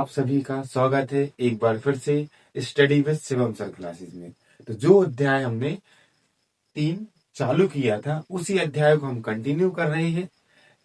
आप सभी का स्वागत है एक बार फिर से study with Shivam sir classes में। तो जो अध्याय हमने 3 चालू किया था उसी अध्याय को हम कंटिन्यू कर रहे हैं।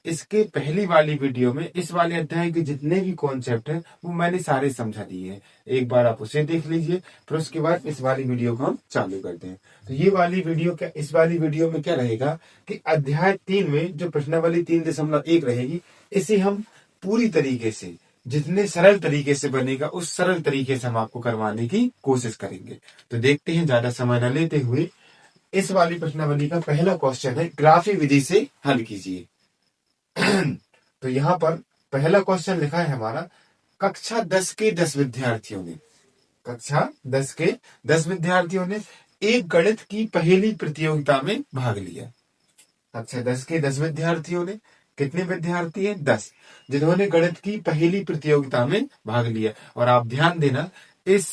इसके पहली वाली वीडियो में इस वाले अध्याय के जितने भी कॉन्सेप्ट हैं वो मैंने सारे समझा दिए हैं। एक बार आप उसे देख लीजिए, फिर उसके बाद इस वाली वीडियो को हम चालू करते हैं। तो ये वाली वीडियो क्या, इस वाली वीडियो में क्या रहेगा कि अध्याय 3 में जो प्रश्नावली 3.1 रहेगी, इसे हम पूरी तरीके से जितने सरल तरीके से बनेगा उस सरल तरीके से हम आपको करवाने की कोशिश करेंगे। तो देखते हैं, ज्यादा समय न लेते हुए इस वाली प्रश्नावली का पहला क्वेश्चन है, ग्राफी विधि से हल कीजिए। तो यहाँ पर पहला क्वेश्चन लिखा है हमारा, कक्षा 10 के 10 विद्यार्थियों ने, कक्षा 10 के 10 विद्यार्थियों ने एक गणित की पहेली प्रतियोगिता में भाग लिया। कक्षा 10 के 10 विद्यार्थियों ने, कितने विद्यार्थी हैं? 10, जिन्होंने गणित की पहेली प्रतियोगिता में भाग लिया। और आप ध्यान देना, इस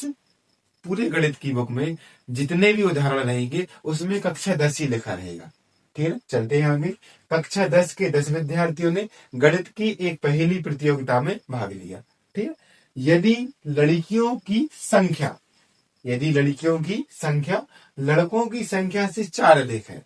पूरे गणित की बुक में जितने भी उदाहरण रहेंगे उसमें कक्षा 10 ही लिखा रहेगा। ठीक है, चलते हैं आगे। कक्षा 10 के 10 विद्यार्थियों ने गणित की एक पहेली प्रतियोगिता में भाग लिया। ठीक है, यदि लड़कियों की संख्या, यदि लड़कियों की संख्या लड़कों की संख्या से 4 अधिक है,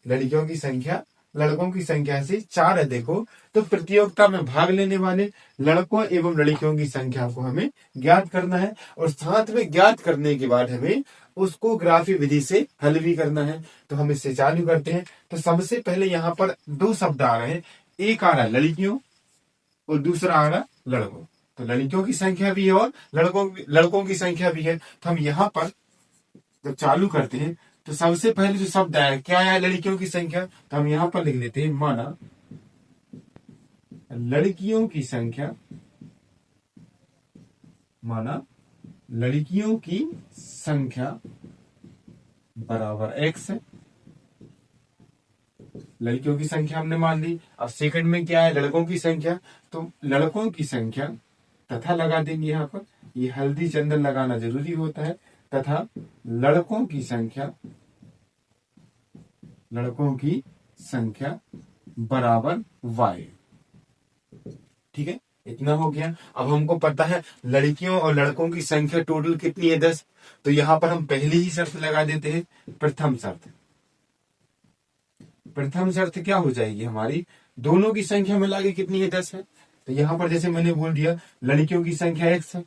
लड़कियों की संख्या लड़कों की संख्या से 4 अधिक हो, तो प्रतियोगिता में भाग लेने वाले लड़कों एवं लड़कियों की संख्या को हमें ज्ञात करना है। और साथ में ज्ञात करने के बाद हमें उसको ग्राफी विधि से हल भी करना है। तो हम इससे चालू करते हैं। तो सबसे पहले यहाँ पर 2 शब्द आ रहे हैं, एक आ रहा लड़कियों और दूसरा आ रहा लड़कों। तो लड़कियों की संख्या भी है और लड़कों की संख्या भी है। तो हम यहाँ पर जब चालू करते हैं तो सबसे पहले जो शब्द आया, क्या आया? लड़कियों की संख्या। तो हम यहाँ पर लिख लेते हैं, माना लड़कियों की संख्या, माना लड़कियों की संख्या बराबर x है। लड़कियों की संख्या हमने मान ली। अब सेकंड में क्या है? लड़कों की संख्या। तो लड़कों की संख्या तथा लगा देंगे यहाँ पर, ये हल्दी चंदन लगाना जरूरी होता है, तथा लड़कों की संख्या, लड़कों की संख्या बराबर y। ठीक है, इतना हो गया। अब हमको पता है लड़कियों और लड़कों की संख्या टोटल कितनी है? 10। तो यहां पर हम पहली ही शर्त लगा देते हैं, प्रथम शर्त। प्रथम शर्त क्या हो जाएगी हमारी? दोनों की संख्या मिला के कितनी है? 10 है। तो यहाँ पर जैसे मैंने बोल दिया, लड़कियों की संख्या x है,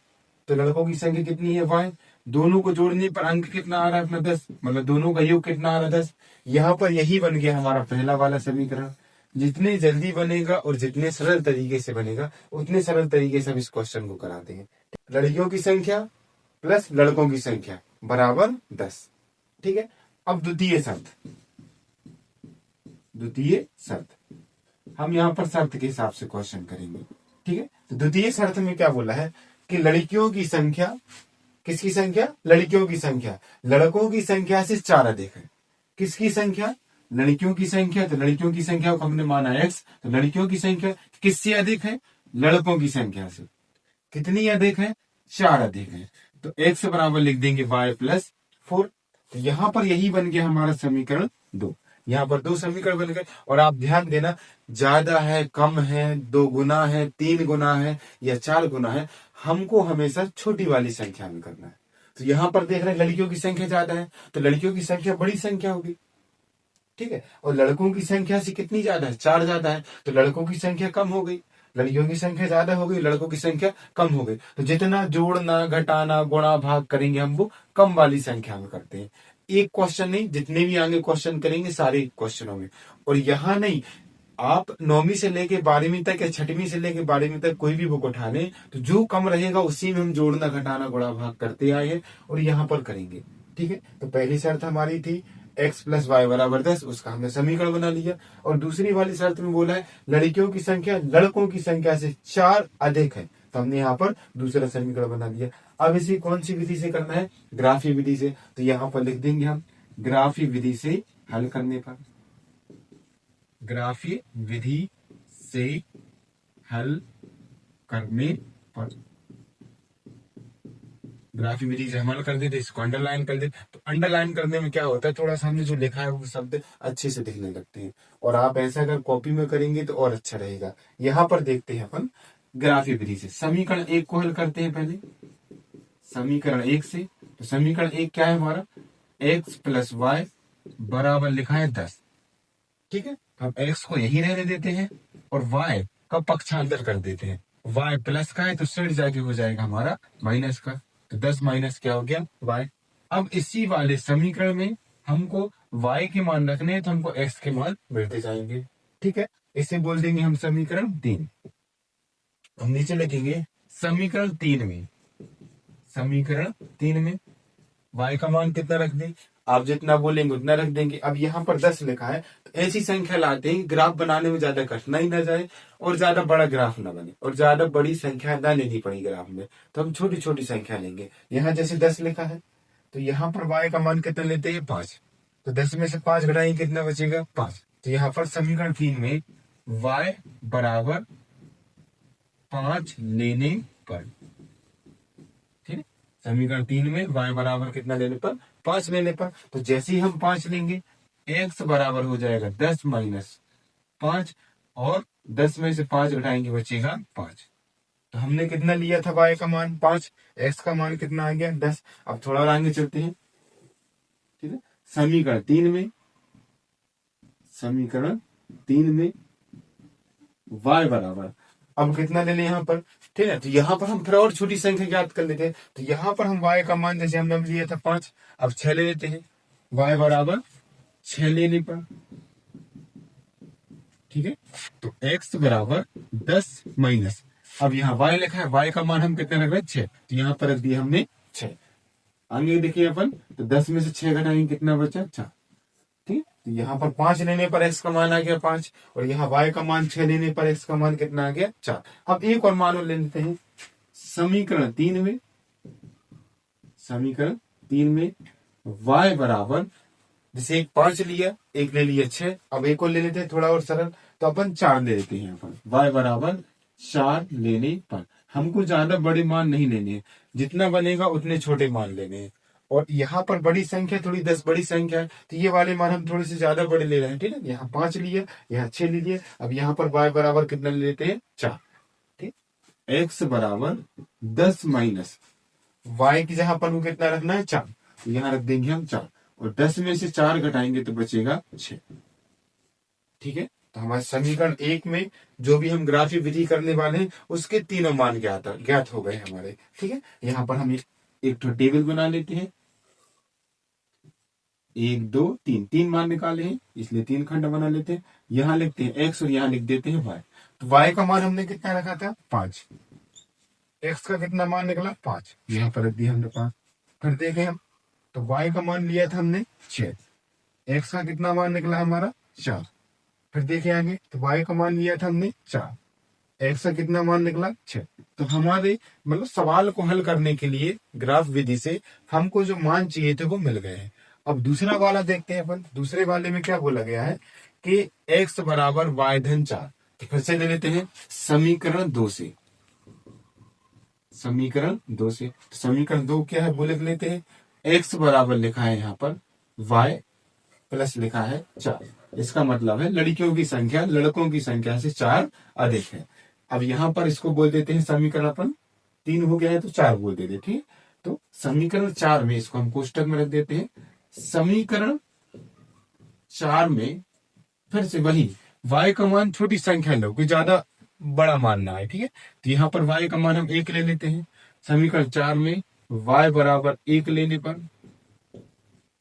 तो लड़कों की संख्या कितनी है? y। दोनों को जोड़ने पर अंक कितना आ रहा है अपना? 10। मतलब दोनों का योग कितना आ रहा है? 10। यहाँ पर यही बन गया हमारा पहला वाला समीकरण। जितने जल्दी बनेगा और जितने सरल तरीके से बनेगा उतने सरल तरीके से हम इस क्वेश्चन को कराते हैं। लड़कियों की संख्या प्लस लड़कों की संख्या बराबर 10। ठीक है, अब द्वितीय शर्त, द्वितीय शर्त हम यहाँ पर शर्त के हिसाब से क्वेश्चन करेंगे। ठीक है, तो द्वितीय शर्त में क्या बोला है कि लड़कियों की संख्या, किसकी संख्या? लड़कियों की संख्या लड़कों की संख्या से 4 अधिक है। किसकी संख्या? लड़कियों की संख्या। तो लड़कियों की संख्या को हमने माना x। तो लड़कियों की संख्या किससे अधिक है? लड़कों की संख्या से। कितनी अधिक है? 4 अधिक है। तो x बराबर लिख देंगे y प्लस 4। तो यहाँ पर यही बन गया हमारा समीकरण 2। यहाँ पर 2 समीकरण बन गए। और आप ध्यान देना, ज्यादा है, कम है, 2 गुना है, 3 गुना है या 4 गुना है, हमको हमेशा छोटी वाली संख्या में करना है। तो यहाँ पर देख रहे हैं लड़कियों की संख्या ज्यादा है, तो लड़कियों की संख्या बड़ी संख्या होगी। ठीक है, और लड़कों की संख्या से कितनी ज्यादा है? 4 ज्यादा है, तो लड़कों की संख्या कम हो गई। लड़कियों की संख्या ज्यादा हो गई, लड़कों की संख्या कम हो गई। तो जितना जोड़ना, घटाना, गुणा, भाग करेंगे हम वो कम वाली संख्या में करते हैं। एक क्वेश्चन नहीं, जितने भी आगे क्वेश्चन करेंगे सारे क्वेश्चनों में। और यहाँ नहीं, आप 9वीं से लेके 12वीं तक या 6वीं से लेके 12वीं तक कोई भी बुक उठा लें, तो जो कम रहेगा उसी में हम जोड़ना, घटाना, गुणा, भाग करते आए हैं और यहाँ पर करेंगे। ठीक है, तो पहली शर्त हमारी थी x प्लस वाई बराबर 10, उसका हमने समीकरण बना लिया। और दूसरी वाली शर्त में बोला है लड़कियों की संख्या लड़कों की संख्या से 4 अधिक है, तो हमने यहाँ पर दूसरा समीकरण बना लिया। अब इसी कौन सी विधि से करना है? ग्राफी विधि से। तो यहाँ पर लिख देंगे हम, ग्राफी विधि से हल करने पर, ग्राफी विधि से हल करने पर, ग्राफी विधि से हम हल कर देते, इसको अंडरलाइन कर देते। तो अंडरलाइन करने में क्या होता है, थोड़ा सा हमने जो लिखा है वो शब्द अच्छे से दिखने लगते हैं। और आप ऐसा अगर कॉपी में करेंगे तो और अच्छा रहेगा। यहाँ पर देखते हैं अपन, ग्राफीय विधि से। समीकरण 1 को हल करते हैं पहले समीकरण 1 से। तो समीकरण 1 क्या है हमारा, x प्लस वाई बराबर लिखा है 10। ठीक है, हम x को यही रहने देते हैं और y का पक्षांतर कर देते हैं। y प्लस का है तो सिर जाके हो जाएगा हमारा माइनस का, तो 10 माइनस क्या हो गया y। अब इसी वाले समीकरण में हमको y के मान रखने हैं तो हमको x के मान मिलते जाएंगे। ठीक है, इसे बोल देंगे हम समीकरण 3। हम नीचे लिखेंगे समीकरण 3 में, समीकरण 3 में y का मान कितना रख दें, आप जितना बोलेंगे उतना रख देंगे। अब यहाँ पर 10 लिखा है तो ऐसी संख्या लाते हैं ग्राफ बनाने में ज्यादा कठिनाई ना जाए और ज्यादा बड़ा ग्राफ ना बने और ज्यादा बड़ी संख्या ना लेनी पड़ी ग्राफ में, तो हम छोटी छोटी संख्या लेंगे। यहाँ जैसे 10 लिखा है तो यहाँ पर y का मान कितना लेते हैं 5, तो 10 में से 5 घटाएंगे कितना बचेगा 5। तो यहाँ पर समीकरण 3 में y बराबर 5 लेने पर, ठीक है, समीकरण 3 में y बराबर कितना लेने पर 5 लेने पर, तो जैसे ही हम 5 लेंगे x बराबर हो जाएगा 10 माइनस 5 और 10 में से 5 घटाएंगे बचेगा 5। तो हमने कितना लिया था y का मान 5, x का मान कितना आ गया 10। अब थोड़ा और आगे चलते हैं। ठीक है, समीकरण 3 में, समीकरण 3 में y बराबर अब कितना ले लें यहाँ पर, ठीक है, तो यहाँ पर हम फिर और छोटी संख्या ज्ञात कर लेते हैं। तो यहाँ पर हम y का मान जैसे हमने लिया था 5, अब 6 ले लेते हैं, y बराबर 6 लेने पर, ठीक है, तो x बराबर 10 माइनस, अब यहाँ y लिखा है, y का मान हम कितना रख रहे हैं 6, तो यहाँ पर रख दिया हमने 6। आगे देखिए अपन, तो 10 में से 6 घटाएंगे कितना बचा 4। ठीक, तो यहाँ पर 5 लेने पर x का मान आ गया 5 और यहाँ y का मान 6 लेने पर x का मान कितना आ गया 4। अब एक और मान ले लेते हैं समीकरण 3 में, समीकरण 3 में y बराबर, जैसे एक 5 लिया, एक ले लिया 6, अब एक और ले लेते हैं थोड़ा और सरल, तो अपन 4 ले लेते हैं। यहाँ पर y बराबर 4 लेने पर हमको ज्यादा बड़े मान नहीं लेने हैं, जितना बनेगा उतने छोटे मान लेने हैं। और यहाँ पर बड़ी संख्या थोड़ी 10 बड़ी संख्या है तो ये वाले मान हम थोड़े से ज्यादा बड़े ले रहे हैं। ठीक है, यहाँ 5 लिए, यहाँ 6 ले लिए, अब यहाँ पर y बराबर कितना ले लेते हैं 4। ठीक, x बराबर 10 माइनस y की जगह पर कितना रखना है 4, तो यहाँ रख देंगे हम 4 और 10 में से 4 घटाएंगे तो बचेगा 6। ठीक है, तो हमारे समीकरण 1 में जो भी हम ग्राफीय विधि करने वाले हैं उसके तीनों मान ज्ञात हो गए हमारे। ठीक है, यहाँ पर हम एक टेबल बना लेते हैं, 1 2 3 3 मान निकाले हैं इसलिए 3 खंड बना लेते हैं। यहाँ लिखते हैं x और यहाँ लिख देते हैं y। तो y का मान हमने कितना रखा था 5, x का कितना मान निकला 5, यहाँ पर रख दिया हमने 5। फिर देखें हम, तो y का मान लिया था हमने 6, x का कितना मान निकला हमारा 4। फिर देखें आगे, तो y का मान लिया था हमने 4, x का कितना मान निकला 6। तो हमारे मतलब सवाल को हल करने के लिए ग्राफ विधि से हमको जो मान चाहिए थे वो मिल गए हैं। अब दूसरा वाला देखते हैं अपन, दूसरे वाले में क्या बोला गया है कि x बराबर y धन 4। तो फिर से ले लेते हैं समीकरण 2 से, समीकरण 2 से। तो समीकरण 2 क्या है वो लिख लेते हैं, x बराबर लिखा है यहाँ पर y प्लस लिखा है 4। इसका मतलब है लड़कियों की संख्या लड़कों की संख्या से 4 अधिक है। अब यहाँ पर इसको बोल देते हैं समीकरण अपन 3 हो गया है तो 4 बोल देते हैं। ठीक, तो समीकरण 4 में इसको हम कोष्टक में रख देते हैं। समीकरण 4 में फिर से वही y का मान छोटी संख्या लो, कोई ज्यादा बड़ा मान ना है। ठीक है, तो यहाँ पर y का मान हम 1 ले लेते हैं। समीकरण 4 में y बराबर 1 लेने पर,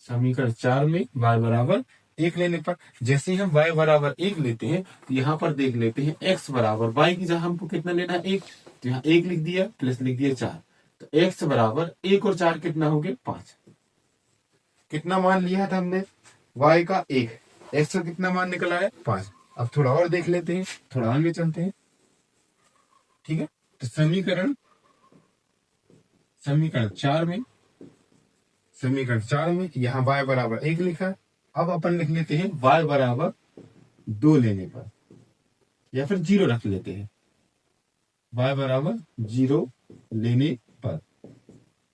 समीकरण 4 में y बराबर 1 लेने पर जैसे ही हम y बराबर 1 लेते हैं तो यहाँ पर देख लेते हैं x बराबर y की जगह हमको कितना लेना है 1, तो यहाँ 1 लिख दिया प्लस लिख दिया 4, तो x बराबर 1 और 4 कितना हो गया 5। कितना मान लिया था हमने y का 1, x का कितना मान निकला है 5। अब थोड़ा और देख लेते हैं, थोड़ा आगे चलते हैं। ठीक है, तो समीकरण 4 में, समीकरण 4 में यहाँ y बराबर 1 लिखा है। अब अपन लिख लेते हैं y बराबर 2 लेने पर, या फिर 0 रख लेते हैं, y बराबर 0 लेने पर।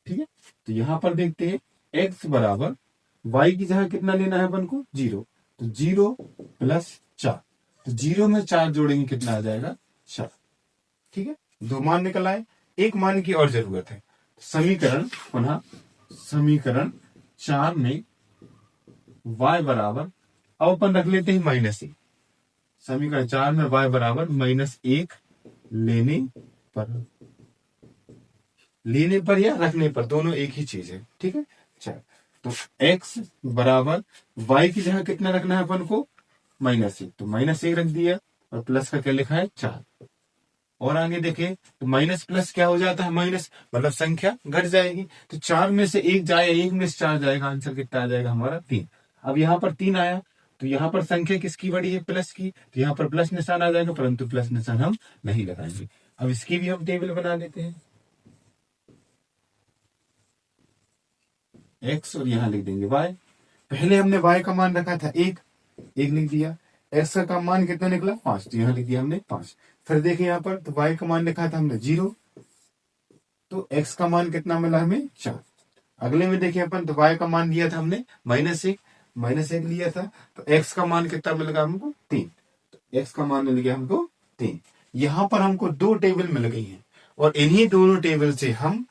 ठीक है, तो यहाँ पर देखते हैं x बराबर y की जगह कितना लेना है अपन को 0, तो 0 प्लस 4, तो 0 में 4 जोड़ेंगे कितना आ जाएगा 4। ठीक है, दो मान निकल आए, एक मान की और जरूरत है। समीकरण पुनः समीकरण 4 में y बराबर, अब अपन रख लेते हैं -1। समीकरण 4 में y बराबर -1 लेने पर, लेने पर या रखने पर, दोनों एक ही चीज है, ठीक है। चल, तो x बराबर y की जगह कितना रखना है अपन को, -1, तो -1 रख दिया और प्लस का क्या लिखा है 4। और आगे देखें तो माइनस प्लस क्या हो जाता है, माइनस मतलब संख्या घट जाएगी। तो 4 में से 1 जाए, 1 में से 4 जाएगा, आंसर कितना आ जाएगा हमारा 3। अब यहाँ पर 3 आया तो यहाँ पर संख्या किसकी बड़ी है, प्लस की, तो यहाँ पर प्लस निशान आ जाएगा, परंतु प्लस निशान हम नहीं लगाएंगे। अब इसकी भी हम टेबल बना लेते हैं, एक्स और यहाँ लिख देंगे वाई। पहले हमने वाई का मान रखा था 1 लिख दिया, एक्स का मान कितना निकला 5, तो यहाँ लिख दिया हमने 5। फिर देखिए यहाँ पर तो वाई का मान लिखा था हमने 0, तो एक्स का मान कितना मिला हमें 4। अगले में देखिए अपन तो वाई का मान लिया था हमने -1 लिया था, तो एक्स का मान कितना मिल गया हमको 3, तो एक्स का मान मिल गया हमको 3। यहाँ पर हमको 2 टेबल मिल गई हैं और इन्हीं दोनों टेबल से हम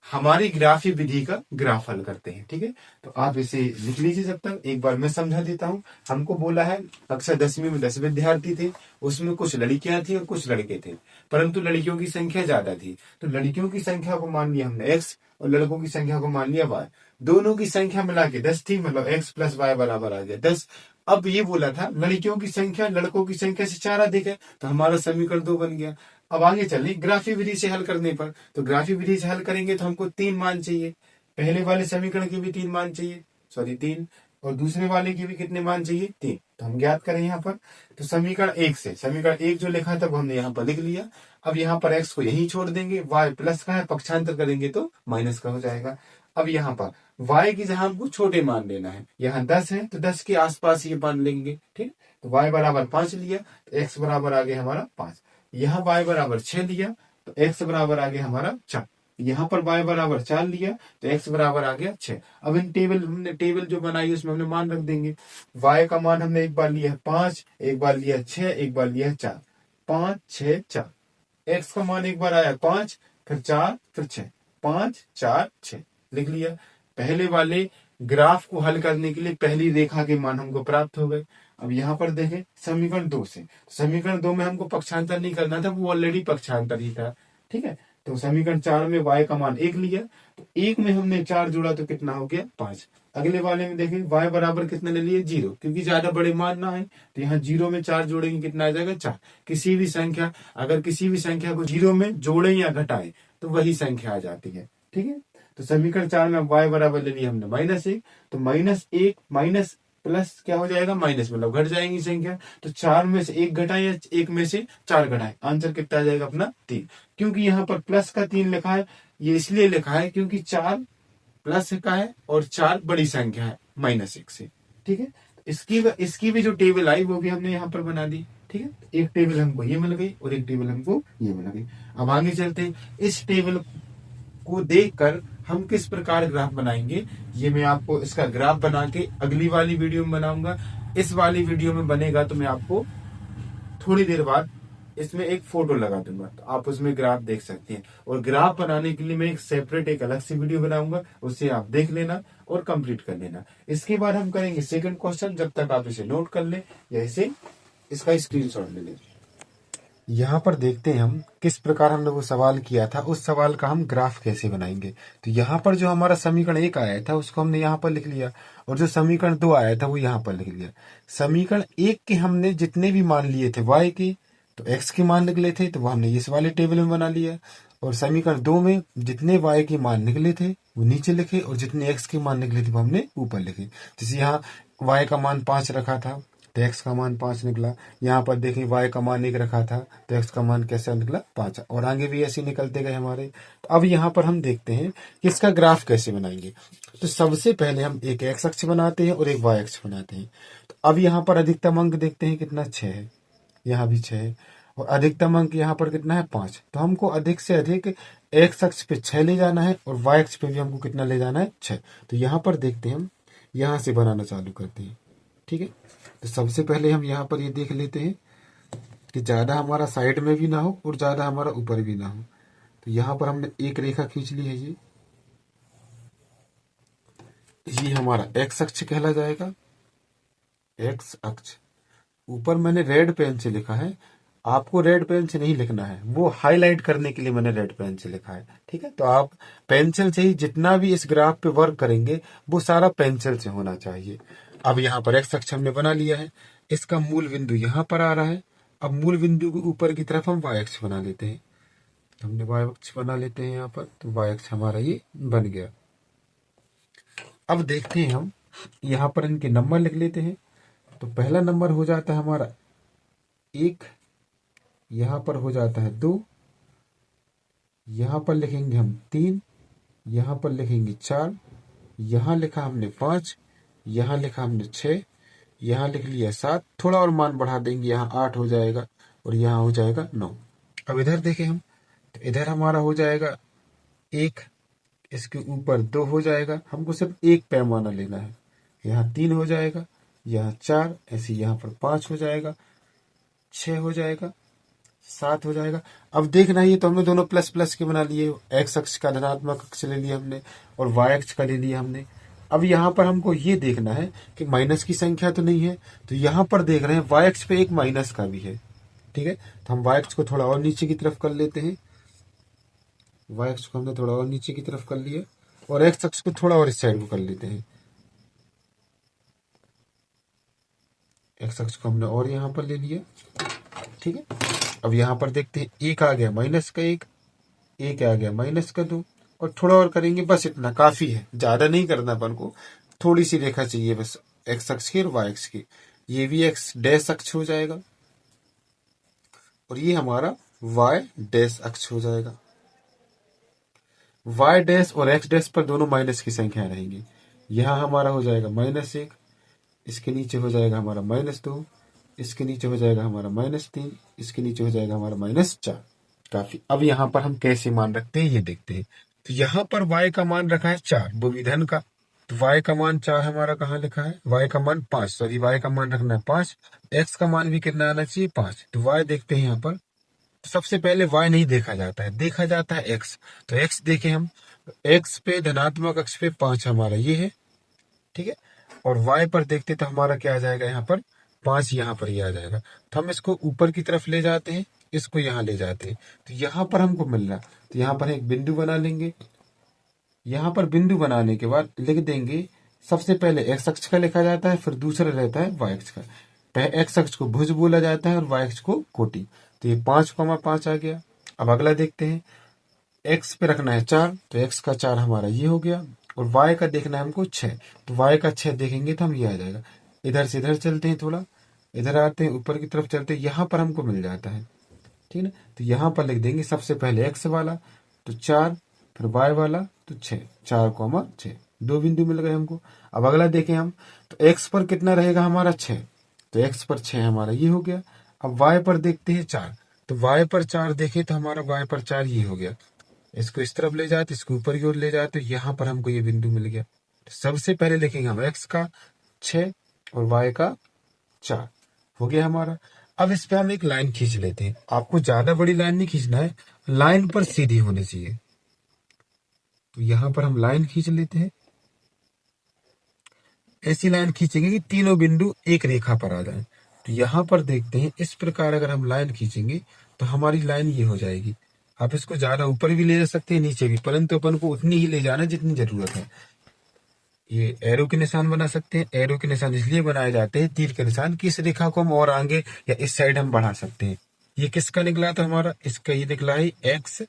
हमारी ग्राफी विधि का ग्राफ हल करते हैं, ठीक है। तो आप इसे लिख लीजिए, जब तक एक बार मैं समझा देता हूँ। हमको बोला है कक्षा 10वीं में 10 विद्यार्थी थे, उसमें कुछ लड़कियां थी और कुछ लड़के थे, परंतु लड़कियों की संख्या ज्यादा थी। तो लड़कियों की संख्या को मान लिया हमने x और लड़कों की संख्या को मान लिया y। दोनों की संख्या मिला के 10 थी, मतलब x + y बराबर आ गया 10। अब ये बोला था लड़कियों की संख्या लड़कों की संख्या से 4 अधिक है, तो हमारा समीकरण 2 बन गया। अब आगे चलिए ग्राफी विधि से हल करने पर, तो ग्राफी विधि से हल करेंगे तो हमको 3 मान चाहिए, पहले वाले समीकरण के भी 3 मान चाहिए, सॉरी 3, और दूसरे वाले के भी कितने मान चाहिए 3। तो हम ज्ञात करें यहाँ पर, तो समीकरण 1 से, समीकरण 1 जो लिखा था वो हमने यहाँ पर लिख लिया। अब यहाँ पर x को यहीं छोड़ देंगे, y प्लस का है, पक्षांतर करेंगे तो माइनस का हो जाएगा। अब यहाँ पर y की जगह हमको छोटे मान लेना है, यहाँ 10 है तो 10 के आसपास ये मान लेंगे, ठीक। तो y बराबर 5 लिया तो x बराबर आ गया हमारा 5। यहाँ y बराबर 6 लिया तो x बराबर आ गया हमारा 4। यहाँ पर y बराबर 4 लिया तो x बराबर आ गया 6। अब इन हमने टेबल जो बनाई उसमें हमने मान रख देंगे। y का मान हमने एक बार लिया 5, एक बार लिया 6, एक बार लिया 4, 5 6 4। x का मान एक बार आया 5, फिर 4, फिर 6, 5 4 6 लिख लिया। पहले वाले ग्राफ को हल करने के लिए पहली रेखा के मान हमको प्राप्त हो गए। अब यहाँ पर देखें समीकरण 2 से, समीकरण 2 में हमको पक्षांतर नहीं करना था, वो ऑलरेडी पक्षांतर ही था, ठीक है। तो समीकरण 4 में y का मान 1 लिया, तो 1 में हमने 4 जोड़ा तो कितना हो गया 5। अगले वाले में देखें y बराबर कितने ले लिए 0, क्योंकि ज्यादा बड़े मान ना है, तो यहाँ 0 में 4 जोड़ेंगे कितना आ जाएगा 4। किसी भी संख्या, अगर किसी भी संख्या को 0 में जोड़े या घटाएं तो वही संख्या आ जाती है, ठीक है। तो समीकरण 4 में y बराबर ले लिया हमने -1, तो -1 माइनस प्लस क्या हो जाएगा माइनस, मतलब घट जाएंगी संख्या। तो 4 में से 1 घटाए या 1 में से 4 घटाए, आंसर कितना आ जाएगा अपना 3। क्योंकि यहाँ पर प्लस का 3 लिखा है, ये इसलिए लिखा है क्योंकि 4 प्लस का है और 4 बड़ी संख्या है -1 से, ठीक है। इसकी भी जो टेबल आई वो भी हमने यहाँ पर बना दी, ठीक है। एक टेबल हमको ये मिल गई और एक टेबल हमको ये मिल गई। अब आगे चलते हैं, इस टेबल को देखकर हम किस प्रकार ग्राफ बनाएंगे, ये मैं आपको इसका ग्राफ बना के अगली वाली वीडियो में बनाऊंगा। इस वाली वीडियो में बनेगा तो मैं आपको थोड़ी देर बाद इसमें एक फोटो लगा दूंगा, तो आप उसमें ग्राफ देख सकते हैं। और ग्राफ बनाने के लिए मैं एक सेपरेट एक अलग से वीडियो बनाऊंगा, उससे आप देख लेना और कंप्लीट कर लेना। इसके बाद हम करेंगे सेकंड क्वेश्चन, जब तक आप इसे नोट कर ले या इसे इसका स्क्रीनशॉट ले लें। यहाँ पर देखते हैं हम किस प्रकार हमने वो सवाल किया था, उस सवाल का हम ग्राफ कैसे बनाएंगे। तो यहाँ पर जो हमारा समीकरण 1 आया था उसको हमने यहाँ पर लिख लिया, और जो समीकरण 2 आया था वो यहाँ पर लिख लिया। समीकरण 1 के हमने जितने भी मान लिए थे y के, तो x के मान निकले थे तो वो हमने इस वाले टेबल में बना लिया। और समीकरण 2 में जितने y के मान निकले थे वो नीचे लिखे, और जितने x के मान निकले थे वो हमने ऊपर लिखे। जैसे यहाँ y का मान 5 रखा था तो x का मान 5 निकला। यहाँ पर देखें y का मान 1 रखा था तो x का मान कैसा निकला 5, और आगे भी ऐसे निकलते गए हमारे। तो अब यहाँ पर हम देखते हैं कि इसका ग्राफ कैसे बनाएंगे। तो सबसे पहले हम एक x अक्ष बनाते हैं और एक y अक्ष बनाते हैं। तो अब यहाँ पर अधिकतम अंक देखते हैं कितना 6 है, यहाँ भी 6 है, और अधिकतम अंक यहाँ पर कितना है 5। तो हमको अधिक से अधिक x अक्ष पे 6 ले जाना है और y अक्ष पे भी हमको कितना ले जाना है 6। तो यहाँ पर देखते हैं, हम यहाँ से बनाना चालू करते हैं, ठीक है। तो सबसे पहले हम यहाँ पर ये देख लेते हैं कि ज्यादा हमारा साइड में भी ना हो और ज्यादा हमारा ऊपर भी ना हो। तो यहाँ पर हमने एक रेखा खींच ली है। ये हमारा एक्स अक्ष कहला जाएगा, एक्स अक्ष। ऊपर मैंने रेड पेन से लिखा है, आपको रेड पेन से नहीं लिखना है, वो हाईलाइट करने के लिए मैंने रेड पेन से लिखा है। ठीक है, तो आप पेंसिल से ही जितना भी इस ग्राफ पे वर्क करेंगे वो सारा पेंसिल से होना चाहिए। अब यहाँ पर एक्स अक्ष हमने बना लिया है, इसका मूल बिंदु यहाँ पर आ रहा है। अब मूल बिंदु के ऊपर की तरफ हम वाई अक्ष बना लेते हैं। तो हमने वाई अक्ष बना लेते हैं यहाँ पर, तो वाई अक्ष हमारा ये बन गया। अब देखते हैं हम यहाँ पर इनके नंबर लिख लेते हैं। तो पहला नंबर हो जाता है हमारा 1, यहाँ पर हो जाता है 2, यहाँ पर लिखेंगे हम 3, यहाँ पर लिखेंगे 4, यहाँ लिखा हमने 5, यहाँ लिखा हमने 6, यहाँ लिख लिया 7, थोड़ा और मान बढ़ा देंगे, यहाँ 8 हो जाएगा और यहाँ हो जाएगा 9। अब इधर देखें हम, तो इधर हमारा हो जाएगा 1, इसके ऊपर 2 हो जाएगा, हमको सिर्फ एक पैमाना लेना है। यहाँ 3 हो जाएगा, यहाँ 4, ऐसे यहाँ पर 5 हो जाएगा, 6 हो जाएगा, 7 हो जाएगा। अब देखना ही है, तो हमने दोनों प्लस प्लस के बना लिए। एक्स अक्ष का धनात्मक अक्ष ले लिया हमने और वाई अक्ष का ले लिया हमने। अब यहाँ पर हमको ये देखना है कि माइनस की संख्या तो नहीं है, तो यहाँ पर देख रहे हैं वाई अक्ष पे एक माइनस का भी है। ठीक है, तो हम वाई अक्ष को थोड़ा और नीचे की तरफ कर लेते हैं। वाई अक्ष को हमने थोड़ा और नीचे की तरफ कर लिया और एक्स अक्ष को थोड़ा और इस साइड को कर लेते हैं। एक्स अक्ष को हमने और यहाँ पर ले लिया। ठीक है, अब यहाँ पर देखते हैं, एक आ गया माइनस का एक आ गया माइनस का 2, और थोड़ा और करेंगे, बस इतना काफी है, ज्यादा नहीं करना अपन को, थोड़ी सी रेखा चाहिए बस एक्स अक्ष की और वाई अक्ष की। ये भी एक्स डैश अक्ष हो जाएगा और ये हमारा वाई डैश अक्ष हो जाएगा। वाई डैश और एक्स डैश पर दोनों माइनस की संख्या रहेंगी। यहाँ हमारा हो जाएगा -1, इसके नीचे हो जाएगा हमारा -2, इसके नीचे हो जाएगा हमारा -3, इसके नीचे हो जाएगा हमारा -4। काफी। अब यहाँ पर हम कैसे मान रखते हैं ये देखते हैं। तो यहाँ पर y का मान रखा है 4, वो भी धन का, तो y का मान 4 हमारा कहाँ लिखा है, y का मान 5, सॉरी y का मान रखना है 5, x का मान भी कितना आना चाहिए 5। तो y देखते हैं यहाँ पर, तो सबसे पहले y नहीं देखा जाता है, देखा जाता है x। तो x देखें हम, x पे धनात्मक अक्ष पे 5 हमारा ये है। ठीक है, और y पर देखते तो हमारा क्या आ जाएगा, यहाँ पर 5 यहाँ पर ये आ जाएगा। तो हम इसको ऊपर की तरफ ले जाते हैं, इसको यहाँ ले जाते हैं, तो यहाँ पर हमको मिल रहा, तो यहाँ पर एक बिंदु बना लेंगे। यहाँ पर बिंदु बनाने के बाद लिख देंगे, सबसे पहले एक्स अक्ष का लिखा जाता है, फिर दूसरा रहता है वाई अक्ष का। एक्स अक्ष को भुज बोला जाता है और वाई अक्ष को कोटि। तो ये 5,5 आ गया। अब अगला देखते हैं, एक्स पे रखना है 4, तो एक्स का 4 हमारा ये हो गया, और वाई का देखना है हमको 6, तो वाई का 6 देखेंगे तो हम ये आ जाएगा। इधर से इधर चलते हैं, थोड़ा इधर आते हैं, ऊपर की तरफ चलते हैं, यहाँ पर हमको मिल जाता है। ठीक है, तो यहाँ पर लिख देंगे सबसे पहले एक्स वाला तो 4, फिर वाई वाला तो 6, 4,6, 2 बिंदु मिल गए हमको। अब अगला देखें हम, तो एक्स पर कितना रहेगा हमारा 6, तो एक्स पर 6 हमारा ये हो गया। अब वाई पर देखते हैं 4, तो वाई पर 4 देखें तो हमारा वाई पर 4 ये हो गया। इसको इस तरफ ले जाते, इसको ऊपर की ओर ले जाते, यहाँ पर हमको ये बिंदु मिल गया। तो सबसे पहले लिखेंगे हम एक्स का 6 और वाई का 4 हो गया हमारा। अब इस पे हम एक लाइन खींच लेते हैं। आपको ज्यादा बड़ी लाइन नहीं खींचना है, लाइन पर सीधी होनी चाहिए। तो यहाँ पर हम लाइन खींच लेते हैं, ऐसी लाइन खींचेंगे कि तीनों बिंदु एक रेखा पर आ जाए। तो यहाँ पर देखते हैं, इस प्रकार अगर हम लाइन खींचेंगे तो हमारी लाइन ये हो जाएगी। आप इसको ज्यादा ऊपर भी ले जा सकते हैं, नीचे भी, परंतु अपन को उतनी ही ले जाना जितनी जरूरत है। ये एरो के निशान बना सकते हैं। एरो के निशान इसलिए बनाए जाते हैं, तीर के निशान, कि इस रेखा को हम और आगे या इस साइड हम बढ़ा सकते हैं। ये किसका निकला था हमारा, इसका ये निकला है x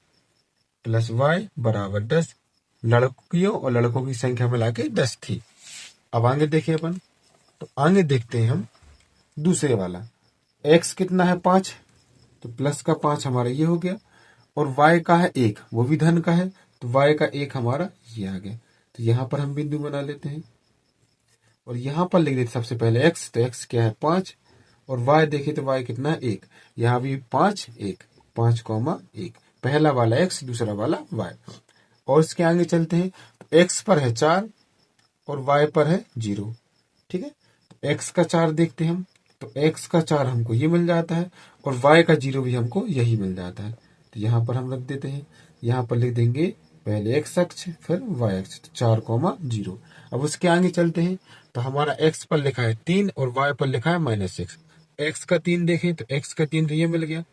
+ y = 10। लड़कियों और लड़कों की संख्या मिला के 10 थी। अब आगे देखें अपन, तो आगे देखते हैं हम दूसरे वाला, x कितना है 5, तो प्लस का 5 हमारा ये हो गया, और y का है 1, वो भी धन का है, तो y का 1 हमारा ये आ गया। तो यहाँ पर हम बिंदु बना लेते हैं और यहाँ पर लिख देते सबसे पहले x, तो x क्या है 5, और y देखें तो y कितना है 1, यहाँ भी 5, 1, 5,1, पहला वाला x, दूसरा वाला y। और इसके आगे चलते हैं, तो x पर है 4 और y पर है 0। ठीक है, तो x का 4 देखते हैं हम, तो x का 4 हमको ये मिल जाता है और y का 0 भी हमको यही मिल जाता है। तो यहाँ पर हम रख देते हैं, यहाँ पर लिख देंगे पहले x अक्ष फिर y अक्ष, तो 4,0। अब उसके आगे चलते हैं, तो हमारा x पर लिखा है 3 और y पर लिखा है -6। x का 3 देखें तो x का 3 तो ये मिल गया।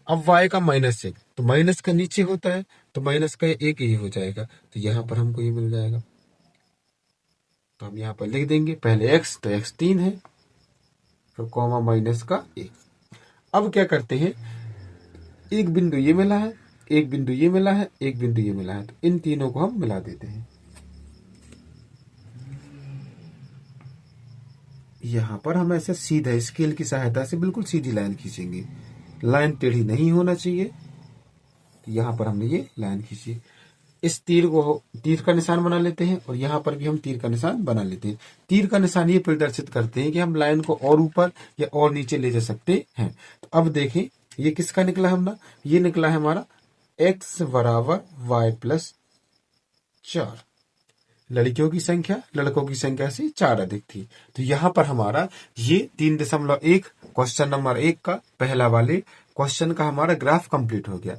अब y का -1, तो माइनस का नीचे होता है तो माइनस का 1 ही हो जाएगा, तो यहाँ पर हमको ये मिल जाएगा। तो हम यहाँ पर लिख देंगे पहले x, तो x 3 है, फिर कॉमा माइनस का 1। अब क्या करते हैं, एक बिंदु ये मिला है, एक बिंदु ये मिला है, एक बिंदु ये मिला है, तो इन तीनों को हम मिला देते हैं। यहाँ पर हम ऐसे सीधा स्केल की सहायता से बिल्कुल सीधी लाइन खींचेंगे, लाइन टेढ़ी नहीं होना चाहिए। तो यहाँ पर हमने ये लाइन खींची, इस तीर का निशान बना लेते हैं और यहाँ पर भी हम तीर का निशान बना लेते हैं। तीर का निशान ये प्रदर्शित करते हैं कि हम लाइन को और ऊपर या और नीचे ले जा सकते हैं। तो अब देखें ये किसका निकला है, ये निकला है हमारा x बराबर y प्लस 4। लड़कियों की संख्या लड़कों की संख्या से 4 अधिक थी। तो यहाँ पर हमारा ये 3.1 क्वेश्चन नंबर 1 का पहला वाले क्वेश्चन का हमारा ग्राफ कंप्लीट हो गया।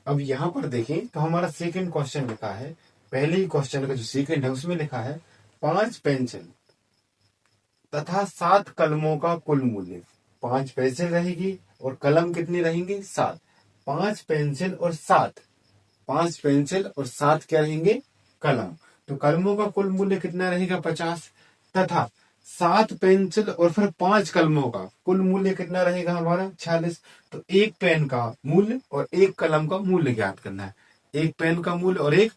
अब यहाँ पर देखें तो हमारा सेकंड क्वेश्चन लिखा है, पहले ही क्वेश्चन का जो सेकंड है उसमें लिखा है 5 पेंसिल तथा 7 कलमों का कुल मूल्य। 5 पेंसिल रहेगी और कलम कितनी रहेंगी, 7। 5 पेंसिल और 7, 5 पेंसिल और 7 क्या रहेंगे, कलम। तो कलमों का कुल मूल्य कितना रहेगा, 50, तथा 7 पेंसिल और फिर 5 कलमों का कुल मूल्य कितना रहेगा हमारा, 46। तो एक पेन का मूल्य और एक कलम का मूल्य ज्ञात करना है, एक पेन का मूल्य और एक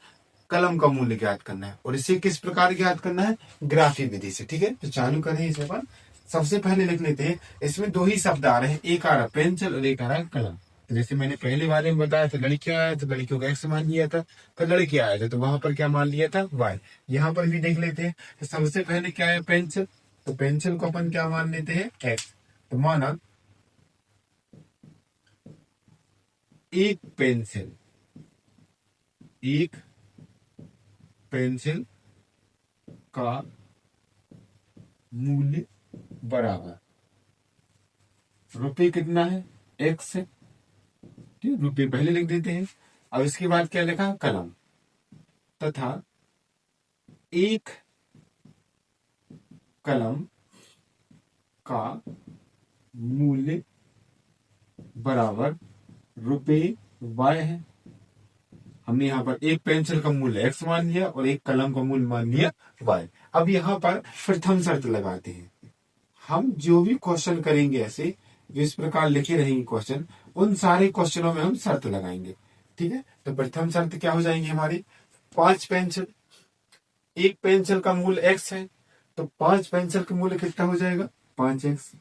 कलम का मूल्य ज्ञात करना है। और इसे किस प्रकार ज्ञात करना है, ग्राफी विधि से। ठीक है, तो चालू करें इसे अपन। सबसे पहले लिख लेते हैं, इसमें 2 ही शब्द आ रहे हैं, एक आ रहा पेंसिल और एक आ रहा है कलम। तो जैसे मैंने पहले वाले में बताया था, लड़कियां आया तो लड़कियों का x मान लिया था, फिर लड़के आए थे तो वहां पर क्या मान लिया था, y। यहाँ पर भी देख लेते हैं, तो सबसे पहले क्या है, पेंसिल। तो पेंसिल को अपन क्या मान लेते हैं, x। तो माना एक पेंसिल का मूल्य बराबर रुपये कितना है, x है। ठीक, रुपये पहले लिख देते हैं। अब इसके बाद क्या लिखा, कलम, तथा एक कलम का मूल्य बराबर रुपये y है। हमने यहाँ पर एक पेंसिल का मूल्य x मान लिया और एक कलम का मूल्य मान लिया y। अब यहाँ पर प्रथम शर्त लगाते हैं। हम जो भी क्वेश्चन करेंगे ऐसे जो इस प्रकार लिखे रहेंगे क्वेश्चन, उन सारे क्वेश्चनों में हम शर्त लगाएंगे। ठीक है, तो प्रथम शर्त क्या हो जाएंगी हमारी, 5 पेंसिल, एक पेंसिल का मूल्य x है तो 5 पेंसिल का मूल्य कितना हो जाएगा, 5x।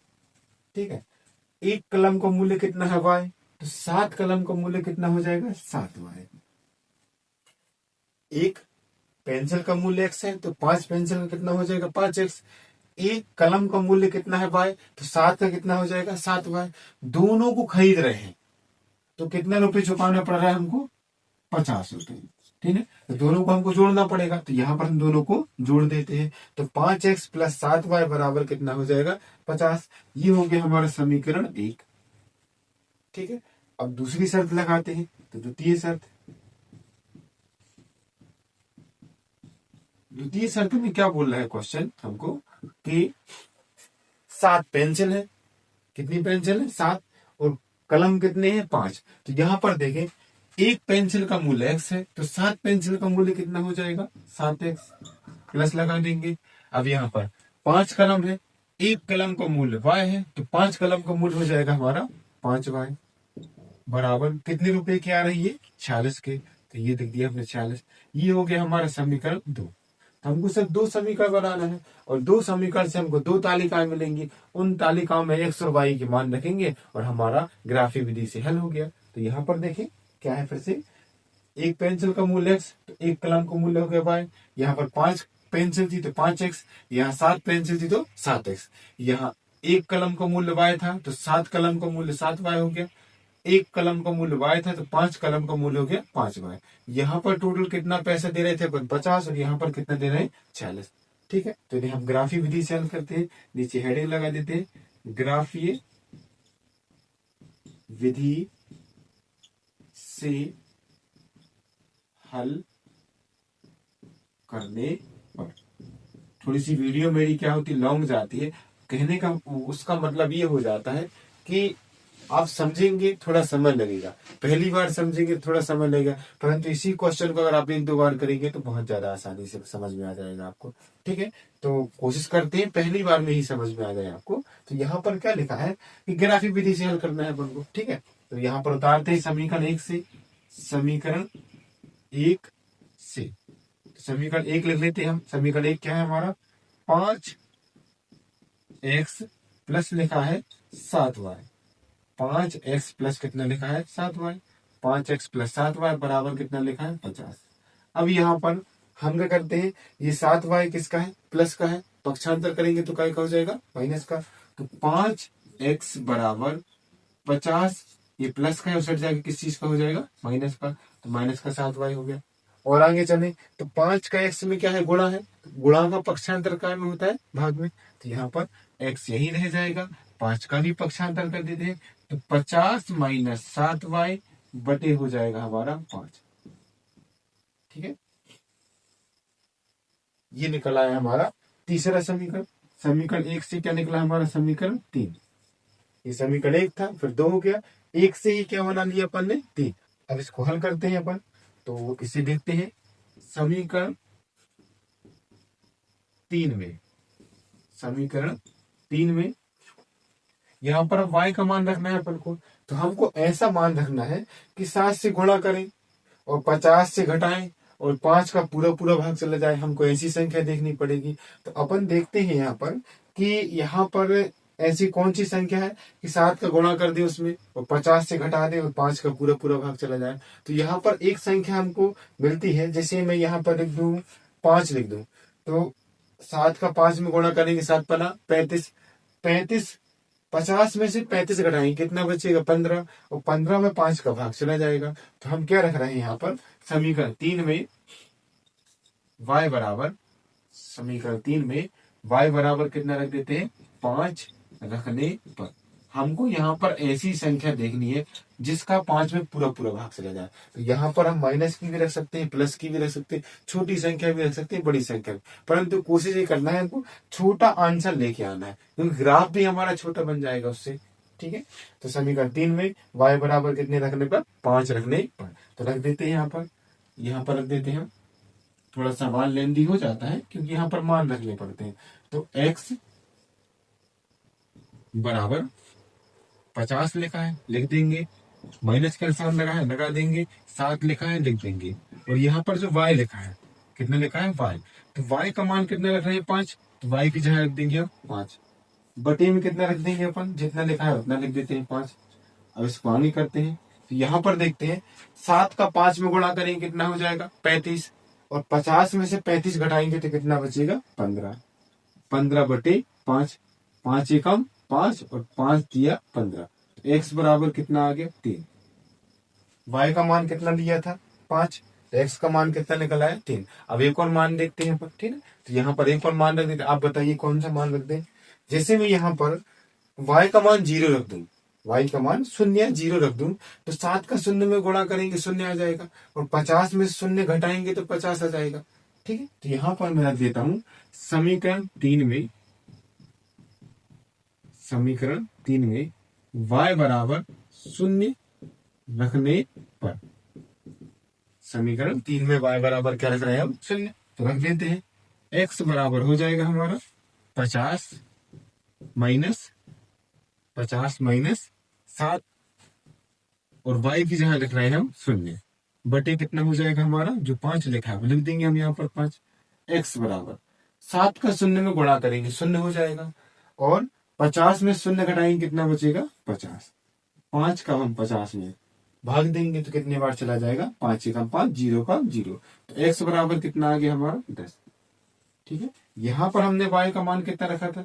ठीक है, एक कलम का मूल्य कितना है y, तो 7 कलम का मूल्य कितना हो जाएगा, 7y। एक पेंसिल का मूल्य x है तो 5 पेंसिल का कितना हो जाएगा, 5x। एक कलम का मूल्य कितना है y, तो 7 का कितना हो जाएगा, 7y। दोनों को खरीद रहे हैं तो कितना रुपए चुकाना पड़ रहा है हमको, 50 रुपए। ठीक है, तो दोनों को हमको जोड़ना पड़ेगा, तो यहाँ पर हम दोनों को जोड़ देते हैं। तो 5x प्लस 7y बराबर कितना हो जाएगा, 50। ये हो गया हमारा समीकरण 1। ठीक है, अब दूसरी शर्त लगाते हैं। तो द्वितीय शर्त में क्या बोल रहा है क्वेश्चन हमको कि 7 पेंसिल है, कितनी पेंसिल है, 7, और कलम कितने हैं, 5। तो यहाँ पर देखें, एक पेंसिल का मूल्य x है तो 7 पेंसिल का मूल्य कितना हो जाएगा, 7x। प्लस लगा देंगे। अब यहाँ पर 5 कलम है, एक कलम का मूल्य y है तो 5 कलम का मूल्य हो जाएगा हमारा 5y बराबर कितने रुपए के आ रही है, 46 के। तो ये लिख दिया हमने 46। ये हो गया हमारा समीकरण 2। हमको सिर्फ 2 समीकरण बनाना है और 2 समीकरण से हमको 2 तालिकाएं मिलेंगी। उन तालिकाओं में x और y के मान रखेंगे और हमारा ग्राफी विधि से हल हो गया। तो यहाँ पर देखें क्या है, फिर से एक पेंसिल का मूल्य x तो एक कलम का मूल्य हो गया y। यहाँ पर 5 पेंसिल थी तो 5x, यहाँ 7 पेंसिल थी तो 7x। यहाँ एक कलम का मूल्य y था तो 7 कलम का मूल्य 7y हो गया। एक कलम का मूल्य y था तो 5 कलम का मूल्य हो गया 5y। यहाँ पर टोटल कितना पैसा दे रहे थे अपन, 50, और यहाँ पर कितना दे रहे हैं, 46। ठीक है, तो इन्हें हम ग्राफीय विधि से हल करते हैं। नीचे हेडिंग लगा देते हैं, ग्राफीय विधि से हल करने पर। थोड़ी सी वीडियो मेरी क्या होती, लॉन्ग जाती है। कहने का उसका मतलब ये हो जाता है कि आप समझेंगे थोड़ा समय लगेगा, पहली बार समझेंगे थोड़ा समय लगेगा, परंतु इसी क्वेश्चन को अगर आप 1-2 बार करेंगे तो बहुत ज्यादा आसानी से समझ में आ जाएगा आपको। ठीक है, तो कोशिश करते हैं पहली बार में ही समझ में आ जाए आपको। तो यहाँ पर क्या लिखा है कि ग्राफिक विधि से हल करना है अपन को। ठीक है, तो यहाँ पर उतारते हैं समीकरण 1 से। समीकरण 1 से समीकरण 1 लिख लेते हैं हम। समीकरण 1 क्या है हमारा, 5x प्लस लिखा है 7y। 5x प्लस कितना लिखा है 7y। 5x प्लस 7y बराबर कितना लिखा है 50। अब यहाँ पर हम क्या करते हैं, ये 7y किसका है, प्लस का है, पक्षांतर करेंगे तो काय का हो जाएगा, माइनस का। तो 5x बराबर 50, ये प्लस का है, उस हट जाएगा, किस चीज का हो जाएगा, माइनस का। तो माइनस का 7y हो गया। और आगे चले तो 5 का x में क्या है, गुणा है, गुणा का पक्षांतर काय में होता है, भाग में। तो यहाँ पर x यही रह जाएगा, 5 का भी पक्षांतर कर देते हैं, तो 50 माइनस 7y बटे हो जाएगा हमारा 5। ठीक है, ये निकला है हमारा तीसरा समीकरण। समीकरण 1 से क्या निकला हमारा, समीकरण 3। ये समीकरण 1 था, फिर 2 हो गया, 1 से ही क्या बना लिया अपन ने, 3। अब इसको हल करते हैं अपन, तो इसे देखते हैं समीकरण 3 में। समीकरण 3 में यहां पर अब y का मान रखना है अपन को। तो हमको ऐसा मान रखना है कि 7 से गुणा करें और 50 से घटाएं और 5 का पूरा पूरा भाग चला जाए। हमको ऐसी संख्या देखनी पड़ेगी। तो अपन देखते हैं यहाँ पर कि यहाँ पर ऐसी कौन सी संख्या है कि 7 का गुणा कर दे उसमें और 50 से घटा दे और 5 का पूरा पूरा भाग चला जाए। तो यहाँ पर एक संख्या हमको मिलती है, जैसे मैं यहाँ पर लिख दूं 5 लिख दूं, तो 7 का 5 में गुणा करेंगे, 7 पना 35। 35 50 में से 35 घटाएंगे, कितना बचेगा, 15। और 15 में 5 का भाग चला जाएगा। तो हम क्या रख रहे हैं यहाँ पर, समीकरण 3 में y बराबर, समीकरण 3 में y बराबर कितना रख देते हैं, 5 रखने पर हमको यहाँ पर ऐसी संख्या देखनी है जिसका 5 में पूरा पूरा भाग चला जाए। तो यहाँ पर हम माइनस की भी रख सकते हैं, प्लस की भी रख सकते हैं, छोटी संख्या भी रख सकते हैं, बड़ी संख्या भी, परंतु कोशिश ये करना है हमको छोटा आंसर लेके आना है, क्योंकि ग्राफ भी हमारा छोटा बन जाएगा उससे। ठीक है, तो समीकरण 3 में y बराबर कितने रखने पर, 5 रखने पर। तो रख देते हैं यहाँ पर रख देते हैं। थोड़ा सा मान लेंदी हो जाता है क्योंकि यहाँ पर मान रखने पड़ते हैं। तो x बराबर 50 लिखा है, लिख देंगे, माइनस का निशान लगा है, लगा देंगे, 7 लिखा है, लिख देंगे। और यहाँ पर जो y लिखा है, कितना लिखा है, y। तो y का मान कितना रख रहे हैं, 5। तो y की जगह रख देंगे हम 5, बटे में कितना रख देंगे अपन, जितना लिखा है उतना लिख देते हैं 5। अब इसको आगे करते हैं, तो यहाँ पर देखते हैं 7 का 5 में गुणा करेंगे कितना हो जाएगा, 35। और 50 में से 35 घटाएंगे तो कितना बचेगा, 15। 15 बटे 5, 5 एकम 5 और 5 दिया 15। तो x बराबर कितना आ गया, 3। y का मान कितना लिया था, 5। तो x का मान कितना निकला है, 3। अब एक और मान देखते हैं अपन, ठीक है। तो यहाँ पर एक और मान रख देते हैं। आप बताइए कौन सा मान रख दें। जैसे मैं यहाँ पर y का मान 0 रख दूं, y का मान 0 या 0 रख दूं, तो 7 का 0 में गुणा करेंगे 0 आ जाएगा, और 50 में 0 घटाएंगे तो 50 आ जाएगा। ठीक है, तो यहाँ पर मैं रख देता हूं समीकरण 3 में, समीकरण 3 में y बराबर 0 रखने पर, समीकरण 3 में y बराबर क्या रख रहे हैं हम, 0। तो रख देते हैं, x बराबर हो जाएगा हमारा 50 माइनस 7, और y की जगह लिख रहे हैं हम 0, बटे कितना हो जाएगा हमारा, जो 5 लिखा है लिख देंगे हम यहाँ पर 5। x बराबर 7 का 0 में गुणा करेंगे 0 हो जाएगा, और 50 में 0 घटाएंगे कितना बचेगा, 50। 5 का हम 50 में भाग देंगे तो कितने बार चला जाएगा, 5 एकम 5, 0 का 0। तो x बराबर कितना आ गया हमारा, 10। ठीक है, यहाँ पर हमने y का मान कितना रखा था,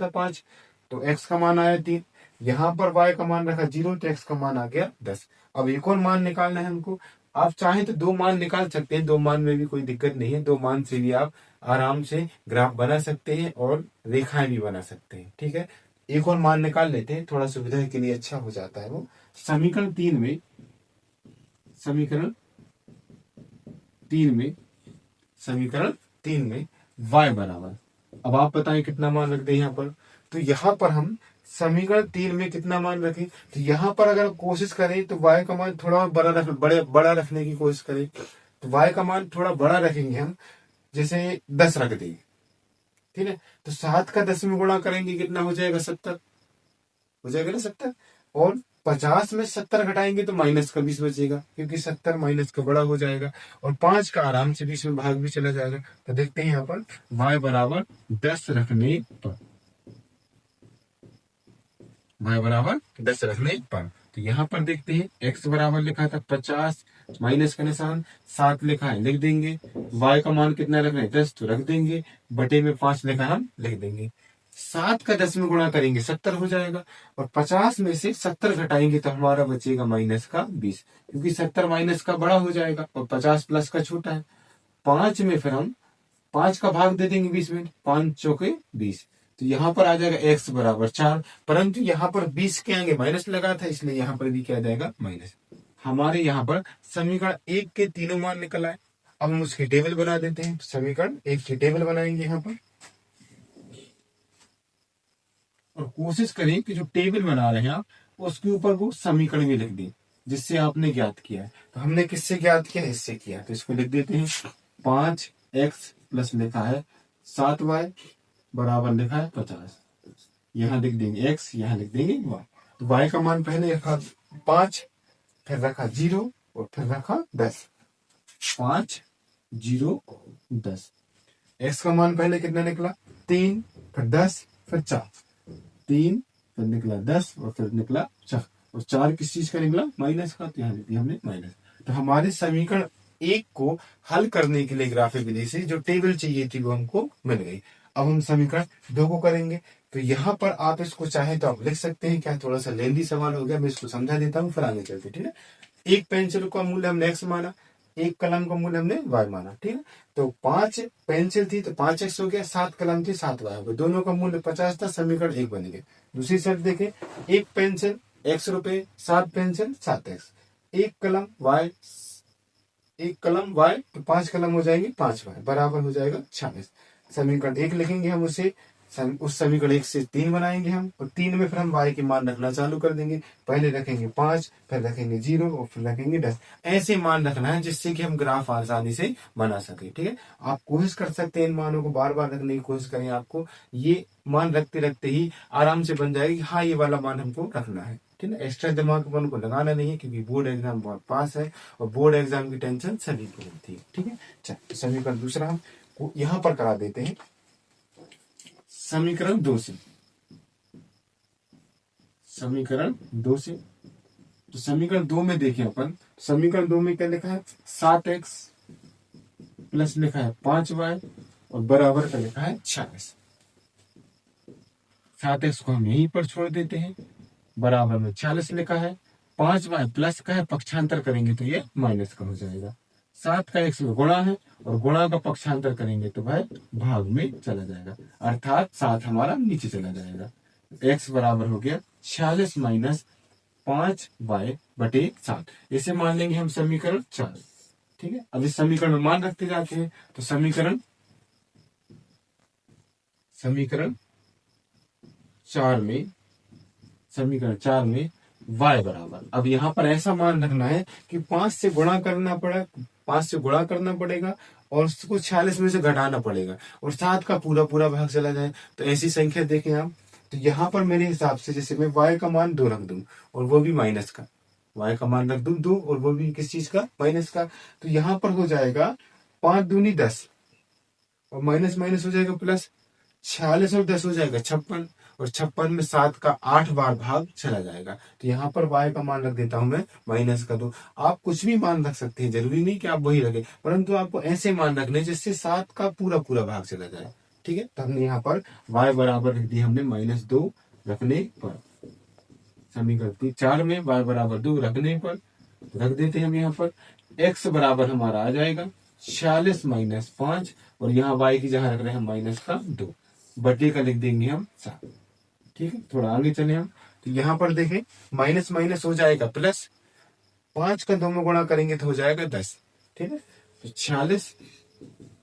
5। तो x का मान आया 3। यहाँ पर y का मान रखा 0, तो x का मान आ गया 10। अब एक और मान निकालना है हमको। आप चाहें तो 2 मान निकाल सकते हैं, 2 मान में भी कोई दिक्कत नहीं है, 2 मान से भी आप आराम से ग्राफ बना सकते हैं और रेखाएं भी बना सकते हैं। ठीक है, एक और मान निकाल लेते हैं, थोड़ा सुविधा के लिए अच्छा हो जाता है वो। समीकरण तीन में समीकरण तीन में y बराबर, अब आप बताएं कितना मान रख दें यहाँ पर। तो यहाँ पर हम समीकरण तीन में कितना मान रखें, तो यहाँ पर अगर कोशिश करें तो y का मान थोड़ा बड़ा रखने की कोशिश करें, तो y का मान थोड़ा बड़ा रखेंगे हम, जैसे 10 रख देंगे। ठीक है, तो 7 का 10 में गुणा करेंगे कितना हो जाएगा, 70 हो जाएगा ना, 70। और 50 में 70 घटाएंगे तो माइनस का 20 बचेगा, क्योंकि 70 माइनस का बड़ा हो जाएगा, और 5 का आराम से 20 में भाग भी चला जाएगा। तो देखते हैं यहाँ पर y बराबर 10 रखने पर, तो यहाँ पर देखते हैं x बराबर लिखा था 50, माइनस का निशान, 7 लिखा है लिख देंगे, y का मान कितना रखना है 10, तो रख देंगे, बटे में 5 लिखा हम लिख देंगे। 7 का 10 में गुणा करेंगे 70 हो जाएगा, और 50 में से 70 घटाएंगे तो हमारा बचेगा माइनस का 20, क्योंकि 70 माइनस का बड़ा हो जाएगा और 50 प्लस का छोटा है। 5 में फिर हम 5 का भाग दे देंगे 20 में, 5 चौके 20, तो यहाँ पर आ जाएगा x बराबर 4, परंतु यहाँ पर 20 के आगे माइनस लगा था, इसलिए यहाँ पर भी क्या आ जाएगा माइनस। हमारे यहाँ पर समीकरण एक के तीनों मान निकल आए। अब हम उसकी टेबल बना देते हैं, समीकरण एक की टेबल बनाएंगे यहाँ पर, और कोशिश करें कि जो टेबल बना रहे हैं आप उसके ऊपर वो समीकरण भी लिख दें जिससे आपने ज्ञात किया है। तो हमने किससे ज्ञात किया, इससे किया, तो इसको लिख देते हैं 5x प्लस लिखा है 7y बराबर लिखा है 50, यहाँ लिख देंगे x, यहाँ लिख देंगे y। तो y का मान पहले रखा 5, फिर रखा 0 और फिर रखा 10, 5 0 10। x का मान पहले कितना निकला 3, फिर 10, फिर 4, 3 फिर निकला 10 और फिर निकला 4, और 4 किस चीज का निकला, माइनस का, तो यहाँ लिख दिया हमने माइनस। तो हमारे समीकरण एक को हल करने के लिए ग्राफिक विधि से जो टेबल चाहिए थी वो हमको मिल गई। अब हम समीकरण दो को करेंगे, तो यहाँ पर आप इसको चाहे तो आप लिख सकते हैं, क्या थोड़ा सा लेंदी सवाल हो गया, मैं इसको समझा देता हूँ फिर आगे चलते। ठीक है, एक पेंसिल का मूल्य हमने x माना, एक कलम का मूल्य हमने y माना। ठीक है, तो 5 पेंसिल थी तो 5x हो गया, 7 कलम थी 7y हो गया, दोनों का मूल्य 50 था, समीकरण एक बन गया। दूसरी साइड देखें, एक पेंसिल x रुपए, 7 पेंसिल 7x, एक कलम y तो 5 कलम हो जाएंगे 5y बराबर हो जाएगा 46। समीकरण एक लिखेंगे हम उस समीकरण एक से 3 बनाएंगे हम, और 3 में फिर हम y के मान रखना चालू कर देंगे। पहले रखेंगे 5, फिर रखेंगे 0 और फिर रखेंगे 10। ऐसे मान रखना है जिससे कि हम ग्राफ आसानी से बना सके। ठीक है, आप कोशिश कर सकते हैं इन मानों को बार बार रखने की कोशिश करें, आपको ये मान रखते रखते ही आराम से बन जाएगी, हाँ ये वाला मान हमको रखना है। ठीक है, एक्स्ट्रा दिमाग अपन को लगाना नहीं है, क्योंकि बोर्ड एग्जाम बहुत पास है और बोर्ड एग्जाम की टेंशन सभी को होती है। ठीक है, चल समीकरण दूसरा हम यहाँ पर करा देते हैं, समीकरण दो से तो समीकरण दो में देखें अपन, समीकरण दो में क्या लिखा है 7x प्लस लिखा है 5y और बराबर का लिखा है 46। 7x को हम यहीं पर छोड़ देते हैं, बराबर में 46 लिखा है, 5y प्लस का है, पक्षांतर करेंगे तो ये माइनस का हो जाएगा। 7 का x में गुणा है और गुणा का पक्षांतर करेंगे तो भाई भाग में चला जाएगा, अर्थात 7 हमारा नीचे चला जाएगा। x बराबर हो गया 46 माइनस 5y बटे 7, इसे मान लेंगे हम समीकरण 4। ठीक है, अब इस समीकरण में मान रखते जाते हैं, तो समीकरण 4 में y बराबर, अब यहाँ पर ऐसा मान रखना है कि 5 से गुणा करना पड़ेगा और उसको 46 में से घटाना पड़ेगा, और 7 का पूरा पूरा भाग चला जाए। तो ऐसी संख्या देखें आप, तो यहाँ पर मेरे हिसाब से जैसे मैं y का मान 2 रख दूं और वो भी माइनस का, y का मान रख दूं 2 और वो भी किस चीज का, माइनस का, तो यहाँ पर हो जाएगा 5 दूनी 10 और माइनस माइनस हो जाएगा प्लस, 46 और 10 हो जाएगा 56, और 56 में 7 का 8 बार भाग चला जाएगा। तो यहाँ पर y का मान रख देता हूं मैं माइनस का 2। आप कुछ भी मान रख सकते हैं, जरूरी नहीं कि आप वही रखें, परंतु आपको ऐसे मान रखने जिससे 7 का पूरा पूरा भाग चला जाए। ठीक है, तो हमने यहाँ पर y बराबर रख दिया हमने -2 रखने पर, समीकरण 4 में y बराबर 2 रखने पर रख देते हैं हम यहाँ पर, x बराबर हमारा आ जाएगा 46 माइनस 5 और यहाँ y की जगह रख रहे हैं माइनस का 2 बटे का लिख देंगे हम 7। ठीक है, थोड़ा आगे चले हम, तो यहाँ पर देखें माइनस माइनस हो जाएगा प्लस, 5 का 2 में गुणा करेंगे तो हो जाएगा 10। ठीक है, तो 46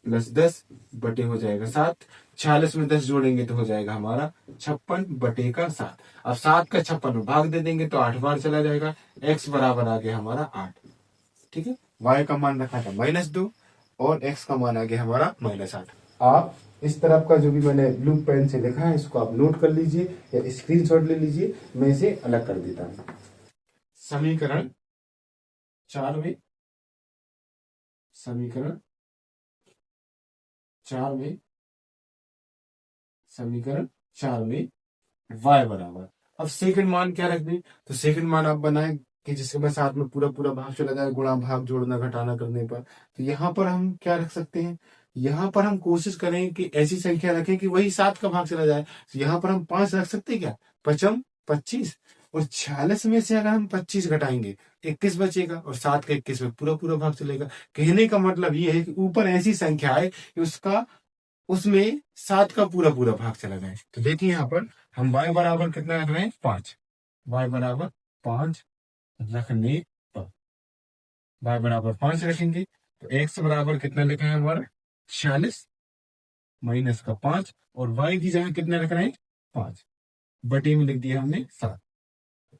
प्लस 10 बटे हो जाएगा 7, 46 में 10 जोड़ेंगे तो हो जाएगा हमारा 56 बटे का 7। अब 7 का 56 में भाग दे देंगे तो 8 बार चला जाएगा, x बराबर आ गया हमारा 8। ठीक है, y का मान रखा था -2 और x का मान आ गया हमारा -8। आप इस तरफ का जो भी मैंने ब्लू पेन से लिखा है इसको आप नोट कर लीजिए या स्क्रीनशॉट ले लीजिए, मैं इसे अलग कर देता हूं। समीकरण 4 में समीकरण 4 में y बराबर, अब सेकंड मान क्या रख दें, तो सेकंड मान आप बनाएं कि जिसके साथ में पूरा पूरा भाग चला जाए, गुणा भाग जोड़ना घटाना करने पर। तो यहाँ पर हम क्या रख सकते हैं, यहाँ पर हम कोशिश करें कि ऐसी संख्या रखें कि वही 7 का भाग चला जाए। तो यहाँ पर हम 5 रख सकते हैं क्या, 5 25 और 46 में से अगर हम 25 घटाएंगे 21 बचेगा और 7 का 21 में पूरा पूरा भाग चलेगा। कहने का मतलब ये है कि ऊपर ऐसी संख्या है कि उसमें 7 का पूरा पूरा भाग चला जाए। तो देखिए यहाँ पर हम y बराबर कितना रख रहे हैं 5, y बराबर 5 रखने पर y बराबर 5 रखेंगे तो x बराबर कितना लिखा है हमारा 46 माइनस का 5 और y की जगह कितना रख रहे हैं 5 बटे में लिख दिया हमने 7।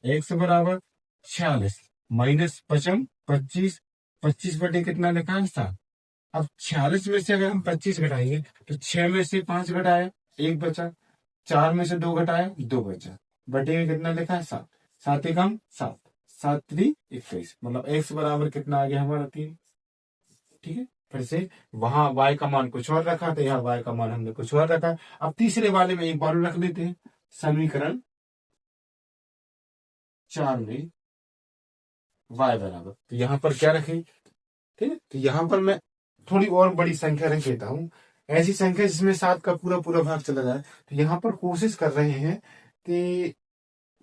x बराबर 46 माइनस 55 25 25 बटे कितना लिखा है 7। अब 46 में से अगर हम 25 घटाएंगे तो 6 में से 5 घटाया 1 बचा, 4 में से 2 घटाया 2 बचा, बटे में कितना लिखा है 7, 7 एकम 7, 7 3 21, मतलब x बराबर कितना आ गया हमारा 3। ठीक है, फिर से वहां y का मान कुछ और रखा था, यहाँ y का मान हमने कुछ और रखा। अब तीसरे वाले में एक बार रख लेते हैं, समीकरण 4 में y बराबर, तो यहाँ पर क्या रखें, ठीक है, तो यहाँ पर मैं थोड़ी और बड़ी संख्या रख देता हूं, ऐसी संख्या जिसमें 7 का पूरा पूरा भाग चला जाए। तो यहाँ पर कोशिश कर रहे हैं कि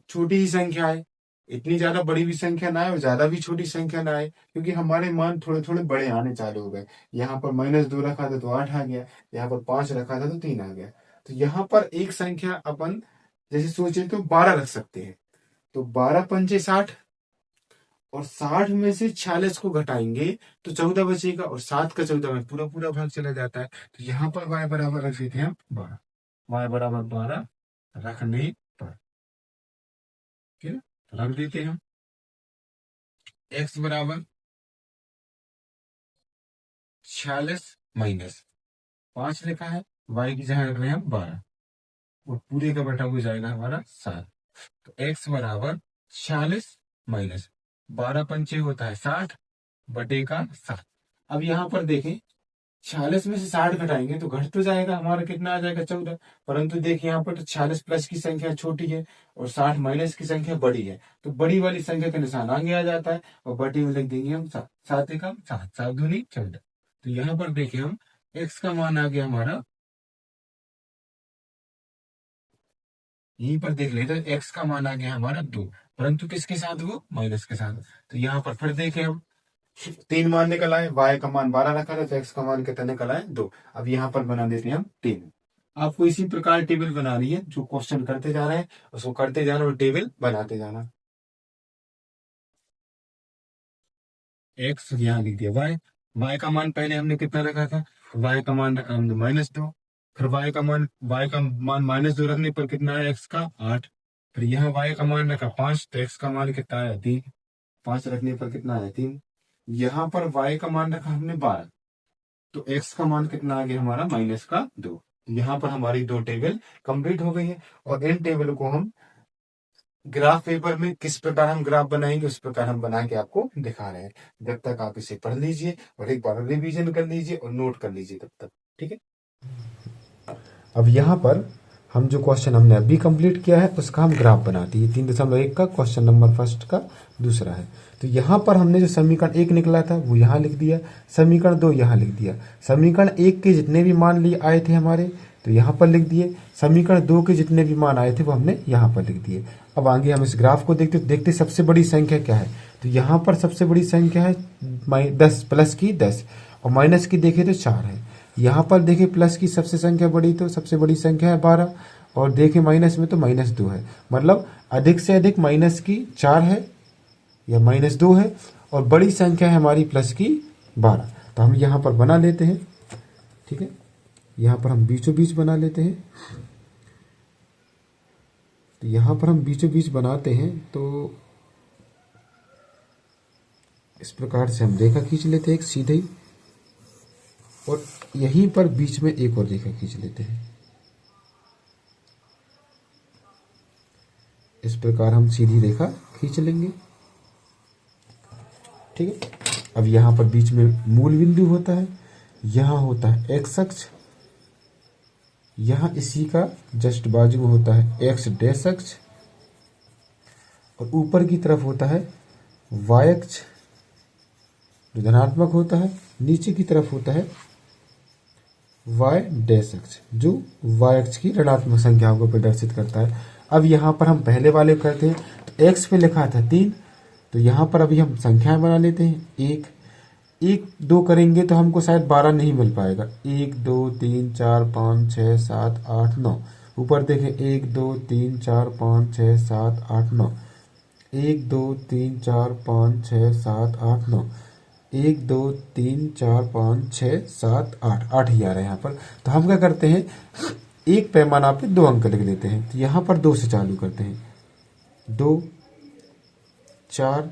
छोटी ही संख्या है, इतनी ज्यादा बड़ी भी संख्या ना आए और ज्यादा भी छोटी संख्या ना आए, क्योंकि हमारे मान थोड़े थोड़े बड़े आने चालू हो गए। यहाँ पर -2 रखा था तो 8 आ गया, यहाँ पर 5 रखा था तो 3 आ गया। तो यहाँ पर एक संख्या अपन जैसे सोचे तो 12 रख सकते हैं, तो 12 पंचे 60 और 60 में से 46 को घटाएंगे तो 14 बचेगा और 7 का 14 में पूरा पूरा भाग चला जाता है। तो यहाँ पर y बराबर रख देते हैं हम 12, y बराबर 12 रखने पर, ठीक है, रख देते हैं हम। x बराबर 46 माइनस 5 लिखा है, y की जगह रख रहे हैं हम 12 और पूरे का बटा हो जाएगा हमारा 7। तो x बराबर 46 माइनस 12 पंचे होता है 60 बटे का 7। अब यहाँ पर देखें 46 में से 60 घटाएंगे तो घट तो जाएगा, हमारा कितना आ जाएगा 14, परंतु देखिए यहाँ पर तो 46 प्लस की संख्या छोटी है और 60 माइनस की संख्या बड़ी है, तो बड़ी वाली संख्या का निशान आगे आ जाता है और बटे में लिख देंगे हम 7, 7 एकम 7, 7 दूनी 14। तो यहाँ पर देखिए हम x का मान आ गया हमारा, यहीं पर देख लेते हैं x का मान आ गया हमारा 2, परंतु किसके साथ, वो माइनस के साथ। तो यहाँ पर फिर देखें हम 3 मान निकल आए, y का मान 12 रखा था तो x का मान कितना निकल आए 2। अब यहाँ पर बना देते हैं हम टेबल। आपको इसी प्रकार टेबल बना रही है, जो क्वेश्चन करते जा रहे हैं उसको करते जाना और टेबल बनाते जाना। x यहाँ लिख दिया, y का मान पहले हमने कितना रखा था, y का मान रखा हमने -2, फिर y का मान -2 रखने पर कितना है x का 8, फिर यहाँ y का मान रखा 5 तो x का मान कितना है 3, 5 रखने पर कितना है 3। यहाँ पर y का मान रखा हमने 12 तो x का मान कितना आ गया हमारा -2। यहाँ पर हमारी 2 टेबल कंप्लीट हो गई है और इन टेबल को हम ग्राफ पेपर में किस प्रकार हम ग्राफ बनाएंगे उस प्रकार हम बना के आपको दिखा रहे हैं। जब तक आप इसे पढ़ लीजिए और एक बार रिवीजन कर लीजिए और नोट कर लीजिए तब तक, ठीक है। अब यहाँ पर हम जो क्वेश्चन हमने अभी कंप्लीट किया है उसका हम ग्राफ बनाते हैं। 3.1 का क्वेश्चन नंबर फर्स्ट का दूसरा है। तो यहाँ पर हमने जो समीकरण 1 निकला था वो यहाँ लिख दिया, समीकरण 2 यहाँ लिख दिया, समीकरण 1 के जितने भी मान लिए आए थे हमारे तो यहाँ पर लिख दिए, समीकरण 2 के जितने भी मान आए थे वो हमने यहाँ पर लिख दिए। अब आगे हम इस ग्राफ को देखते सबसे बड़ी संख्या क्या है। तो यहाँ पर सबसे बड़ी संख्या है 10 प्लस की 10 और माइनस की देखें तो 4 है। यहाँ पर देखें प्लस की सबसे संख्या बड़ी, तो सबसे बड़ी संख्या है 12, और देखें माइनस में तो -2 है। मतलब अधिक से अधिक माइनस की 4 है या -2 है, और बड़ी संख्या है हमारी प्लस की 12। तो हम यहाँ पर बना लेते हैं, ठीक है, यहाँ पर हम बीचों बीच बना लेते हैं। तो यहाँ पर हम बीचों बीच बनाते हैं, तो इस प्रकार से हम रेखा खींच लेते हैं एक सीधे, और यहीं पर बीच में एक और रेखा खींच लेते हैं। इस प्रकार हम सीधी रेखा खींच लेंगे, ठीक है। अब यहाँ पर बीच में मूल बिंदु होता है, यहाँ होता है एक्स अक्ष, यहाँ इसी का जस्ट बाजू में होता है एक्स डैश अक्ष, और ऊपर की तरफ होता है वाई अक्ष जो धनात्मक होता है, नीचे की तरफ होता है वाई डैश अक्ष जो वाई अक्ष की ऋणात्मक संख्याओं को प्रदर्शित करता है। अब यहाँ पर हम पहले वाले करते हैं, तो एक्स पे लिखा था 3, तो यहाँ पर अभी हम संख्याएं बना लेते हैं। 1 2 करेंगे तो हमको शायद 12 नहीं मिल पाएगा। 1 2 3 4 5 6 7 8 9, ऊपर देखें 1 2 3 4 5 6 7 8 9, 1 2 3 4 5 6 7 8 9, 1 2 3 4 5 6 7 8, 8 ही आ रहा है यहाँ पर। तो हम क्या करते हैं, एक पैमाना पे 2 अंक लिख लेते हैं। तो यहाँ पर 2 से चालू करते हैं, 2 4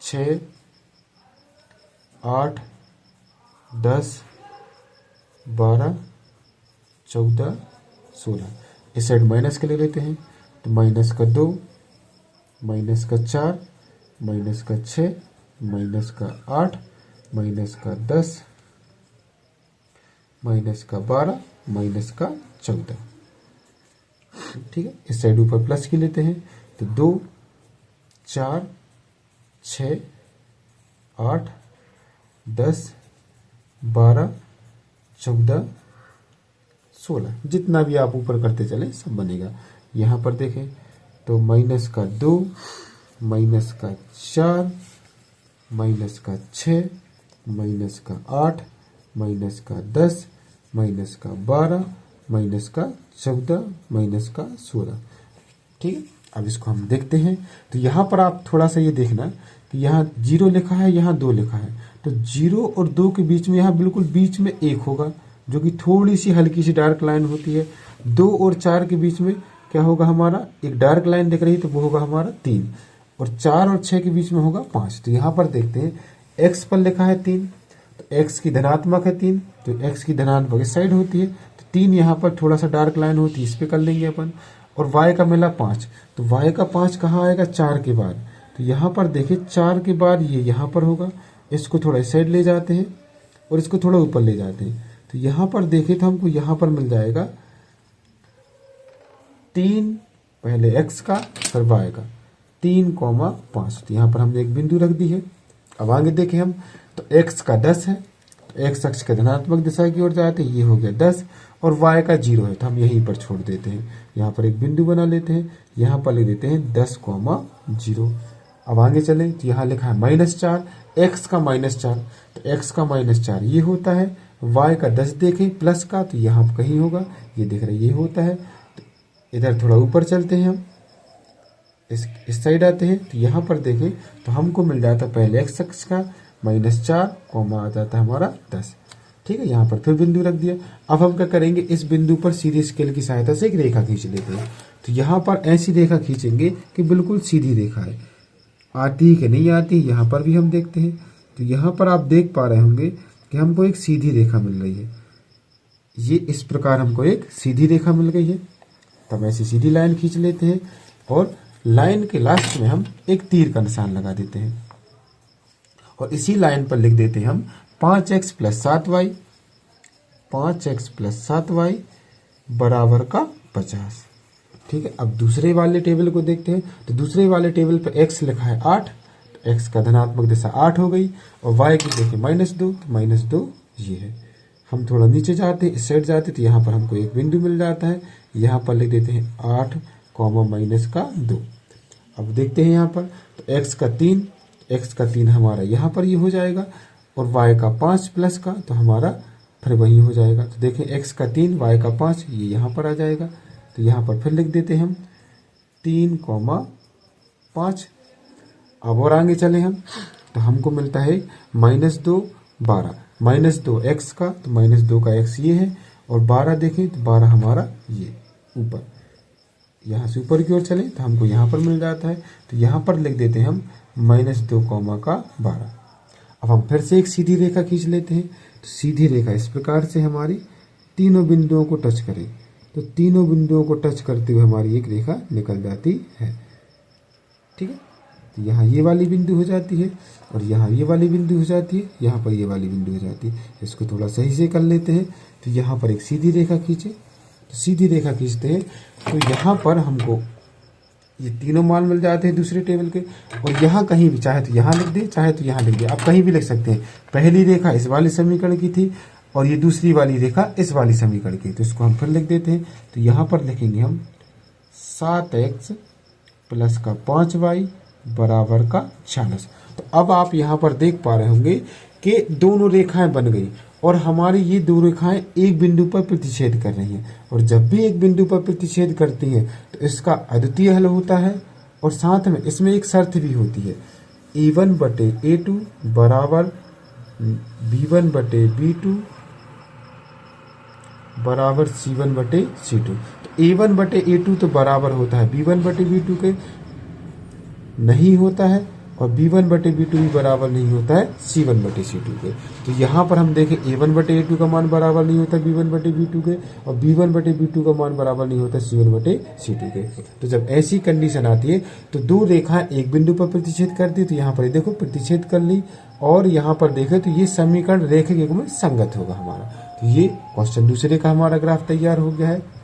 6 8 10 12 14 16। इस साइड माइनस के ले लेते हैं, तो माइनस का 2, माइनस का 4, माइनस का 6, माइनस का 8, माइनस का 10, माइनस का 12, माइनस का 14, ठीक है। इस साइड ऊपर प्लस की लेते हैं, तो 2 4 6 8 10 12 14 16, जितना भी आप ऊपर करते चले सब बनेगा। यहाँ पर देखें तो माइनस का 2, माइनस का 4, माइनस का 6, माइनस का 8, माइनस का 10, माइनस का 12, माइनस का 14, माइनस का 16, ठीक है। अब इसको हम देखते हैं, तो यहाँ पर आप थोड़ा सा ये देखना कि यहाँ 0 लिखा है, यहाँ 2 लिखा है, तो 0 और 2 के बीच में यहाँ बिल्कुल बीच में 1 होगा, जो कि थोड़ी सी हल्की सी डार्क लाइन होती है। 2 और 4 के बीच में क्या होगा, हमारा एक डार्क लाइन दिख रही है, तो वो होगा हमारा 3, और 4 और 6 के बीच में होगा 5। तो यहाँ पर देखते हैं x पर लिखा है 3, तो x की धनात्मक है 3, तो x की धनात्मक इस साइड होती है, तो 3 यहाँ पर थोड़ा सा डार्क लाइन होती है, इस पे कर लेंगे अपन। और y का मिला 5, तो y का 5 कहाँ आएगा, 4 के बाद। तो यहाँ पर देखिए 4 के बाद ये यहाँ पर होगा, इसको थोड़ा इस साइड ले जाते हैं और इसको थोड़ा ऊपर ले जाते हैं, तो यहाँ पर देखें तो हमको यहाँ पर मिल जाएगा 3, पहले x का फिर y का, 3,5। तो यहाँ पर हमने एक बिंदु रख दी है। अब आगे देखें हम, तो x का 10 है, तो x अक्ष के धनात्मक दिशा की ओर जाते हैं, ये हो गया 10, और y का 0 है, तो हम यहीं पर छोड़ देते हैं। यहाँ पर एक बिंदु बना लेते हैं, यहाँ पर ले देते हैं 10,0। अब आगे चलें, तो यहाँ लिखा है -4, x का -4, तो x का -4 ये होता है, y का 10 देखें प्लस का, तो यहाँ कहीं होगा, ये देख रहे ये होता है। तो इधर थोड़ा ऊपर चलते हैं हम, इस साइड आते हैं, तो यहाँ पर देखें तो हमको मिल जाता है पहले x अक्ष का -4, कॉमा आ जाता है हमारा 10, ठीक है। यहाँ पर फिर बिंदु रख दिया। अब हम क्या करेंगे, इस बिंदु पर सीधी स्केल की सहायता से एक रेखा खींच लेते हैं। तो यहाँ पर ऐसी रेखा खींचेंगे कि बिल्कुल सीधी रेखा है, आती है कि नहीं आती, यहाँ पर भी हम देखते हैं। तो यहाँ पर आप देख पा रहे होंगे कि हमको एक सीधी रेखा मिल रही है, ये इस प्रकार हमको एक सीधी रेखा मिल गई है। तब ऐसी सीधी लाइन खींच लेते हैं, और लाइन के लास्ट में हम एक तीर का निशान लगा देते हैं, और इसी लाइन पर लिख देते हैं हम 5x + 7y, 5x + 7y बराबर का 50, ठीक है। अब दूसरे वाले टेबल को देखते हैं, तो दूसरे वाले टेबल पर x लिखा है 8, तो x का धनात्मक दिशा 8 हो गई, और y की देखिए -2, तो -2 ये है। हम थोड़ा नीचे जाते हैं, इस साइड जाते हैं, तो यहाँ पर हमको एक बिंदु मिल जाता है, यहाँ पर लिख देते हैं 8, -2। अब देखते हैं यहाँ पर, तो x का 3 हमारा यहाँ पर ये हो जाएगा, और y का 5 प्लस का, तो हमारा फिर वही हो जाएगा। तो देखें x का 3 y का 5 ये यहाँ पर आ जाएगा। तो यहाँ पर फिर लिख देते हैं हम 3,5। अब और आगे चले हम, तो हमको मिलता है -2 12, -2 x का, तो -2 का x ये है, और 12 देखें तो 12 हमारा ये ऊपर, यहाँ से ऊपर की ओर चले तो हमको यहाँ पर मिल जाता है। तो यहाँ पर लिख देते हैं हम -2 का 12। अब हम फिर से एक सीधी रेखा खींच लेते हैं। तो सीधी रेखा इस प्रकार से हमारी तीनों बिंदुओं को टच करे, तो तीनों बिंदुओं को टच करते हुए हमारी एक रेखा निकल जाती है। ठीक है, तो यहाँ ये वाली बिंदु हो जाती है, और यहाँ ये वाली बिंदु हो जाती है, यहाँ पर ये वाली बिंदु हो जाती है। इसको थोड़ा सही से कर लेते हैं। तो यहाँ पर एक सीधी रेखा खींचे, तो सीधी रेखा खींचते हैं तो यहाँ पर हमको ये तीनों मान मिल जाते हैं दूसरे टेबल के, और यहाँ कहीं भी चाहे तो यहाँ लिख दे, चाहे तो यहाँ लिख दे, आप कहीं भी लिख सकते हैं। पहली रेखा इस वाले समीकरण की थी और ये दूसरी वाली रेखा इस वाली समीकरण की, तो इसको हम फिर लिख देते हैं। तो यहाँ पर लिखेंगे हम 7x प्लस का 5y बराबर का 40। तो अब आप यहाँ पर देख पा रहे होंगे कि दोनों रेखाएं बन गई और हमारी ये दो रेखाएं एक बिंदु पर प्रतिच्छेद कर रही हैं, और जब भी एक बिंदु पर प्रतिच्छेद करती हैं तो इसका अद्वितीय हल होता है, और साथ में इसमें एक शर्त भी होती है, A1/A2 बराबर B1/B2 बराबर C1/C2। तो A1/A2 तो बराबर होता है B1/B2 के, नहीं होता है, और B1/B2 भी बराबर नहीं होता है C1/C2 के। तो यहाँ पर हम देखें A1/A2 का मान बराबर नहीं होता B1/B2 के, और B1/B2 का मान बराबर नहीं होता C1/C2 के। तो जब ऐसी कंडीशन आती है तो दो रेखाएं एक बिंदु पर प्रतिच्छेद करती है, तो यहाँ पर देखो प्रतिच्छेद कर ली, और यहाँ पर देखें तो ये समीकरण रेखा के में संगत होगा हमारा। तो ये क्वेश्चन दूसरे का हमारा ग्राफ तैयार हो गया है।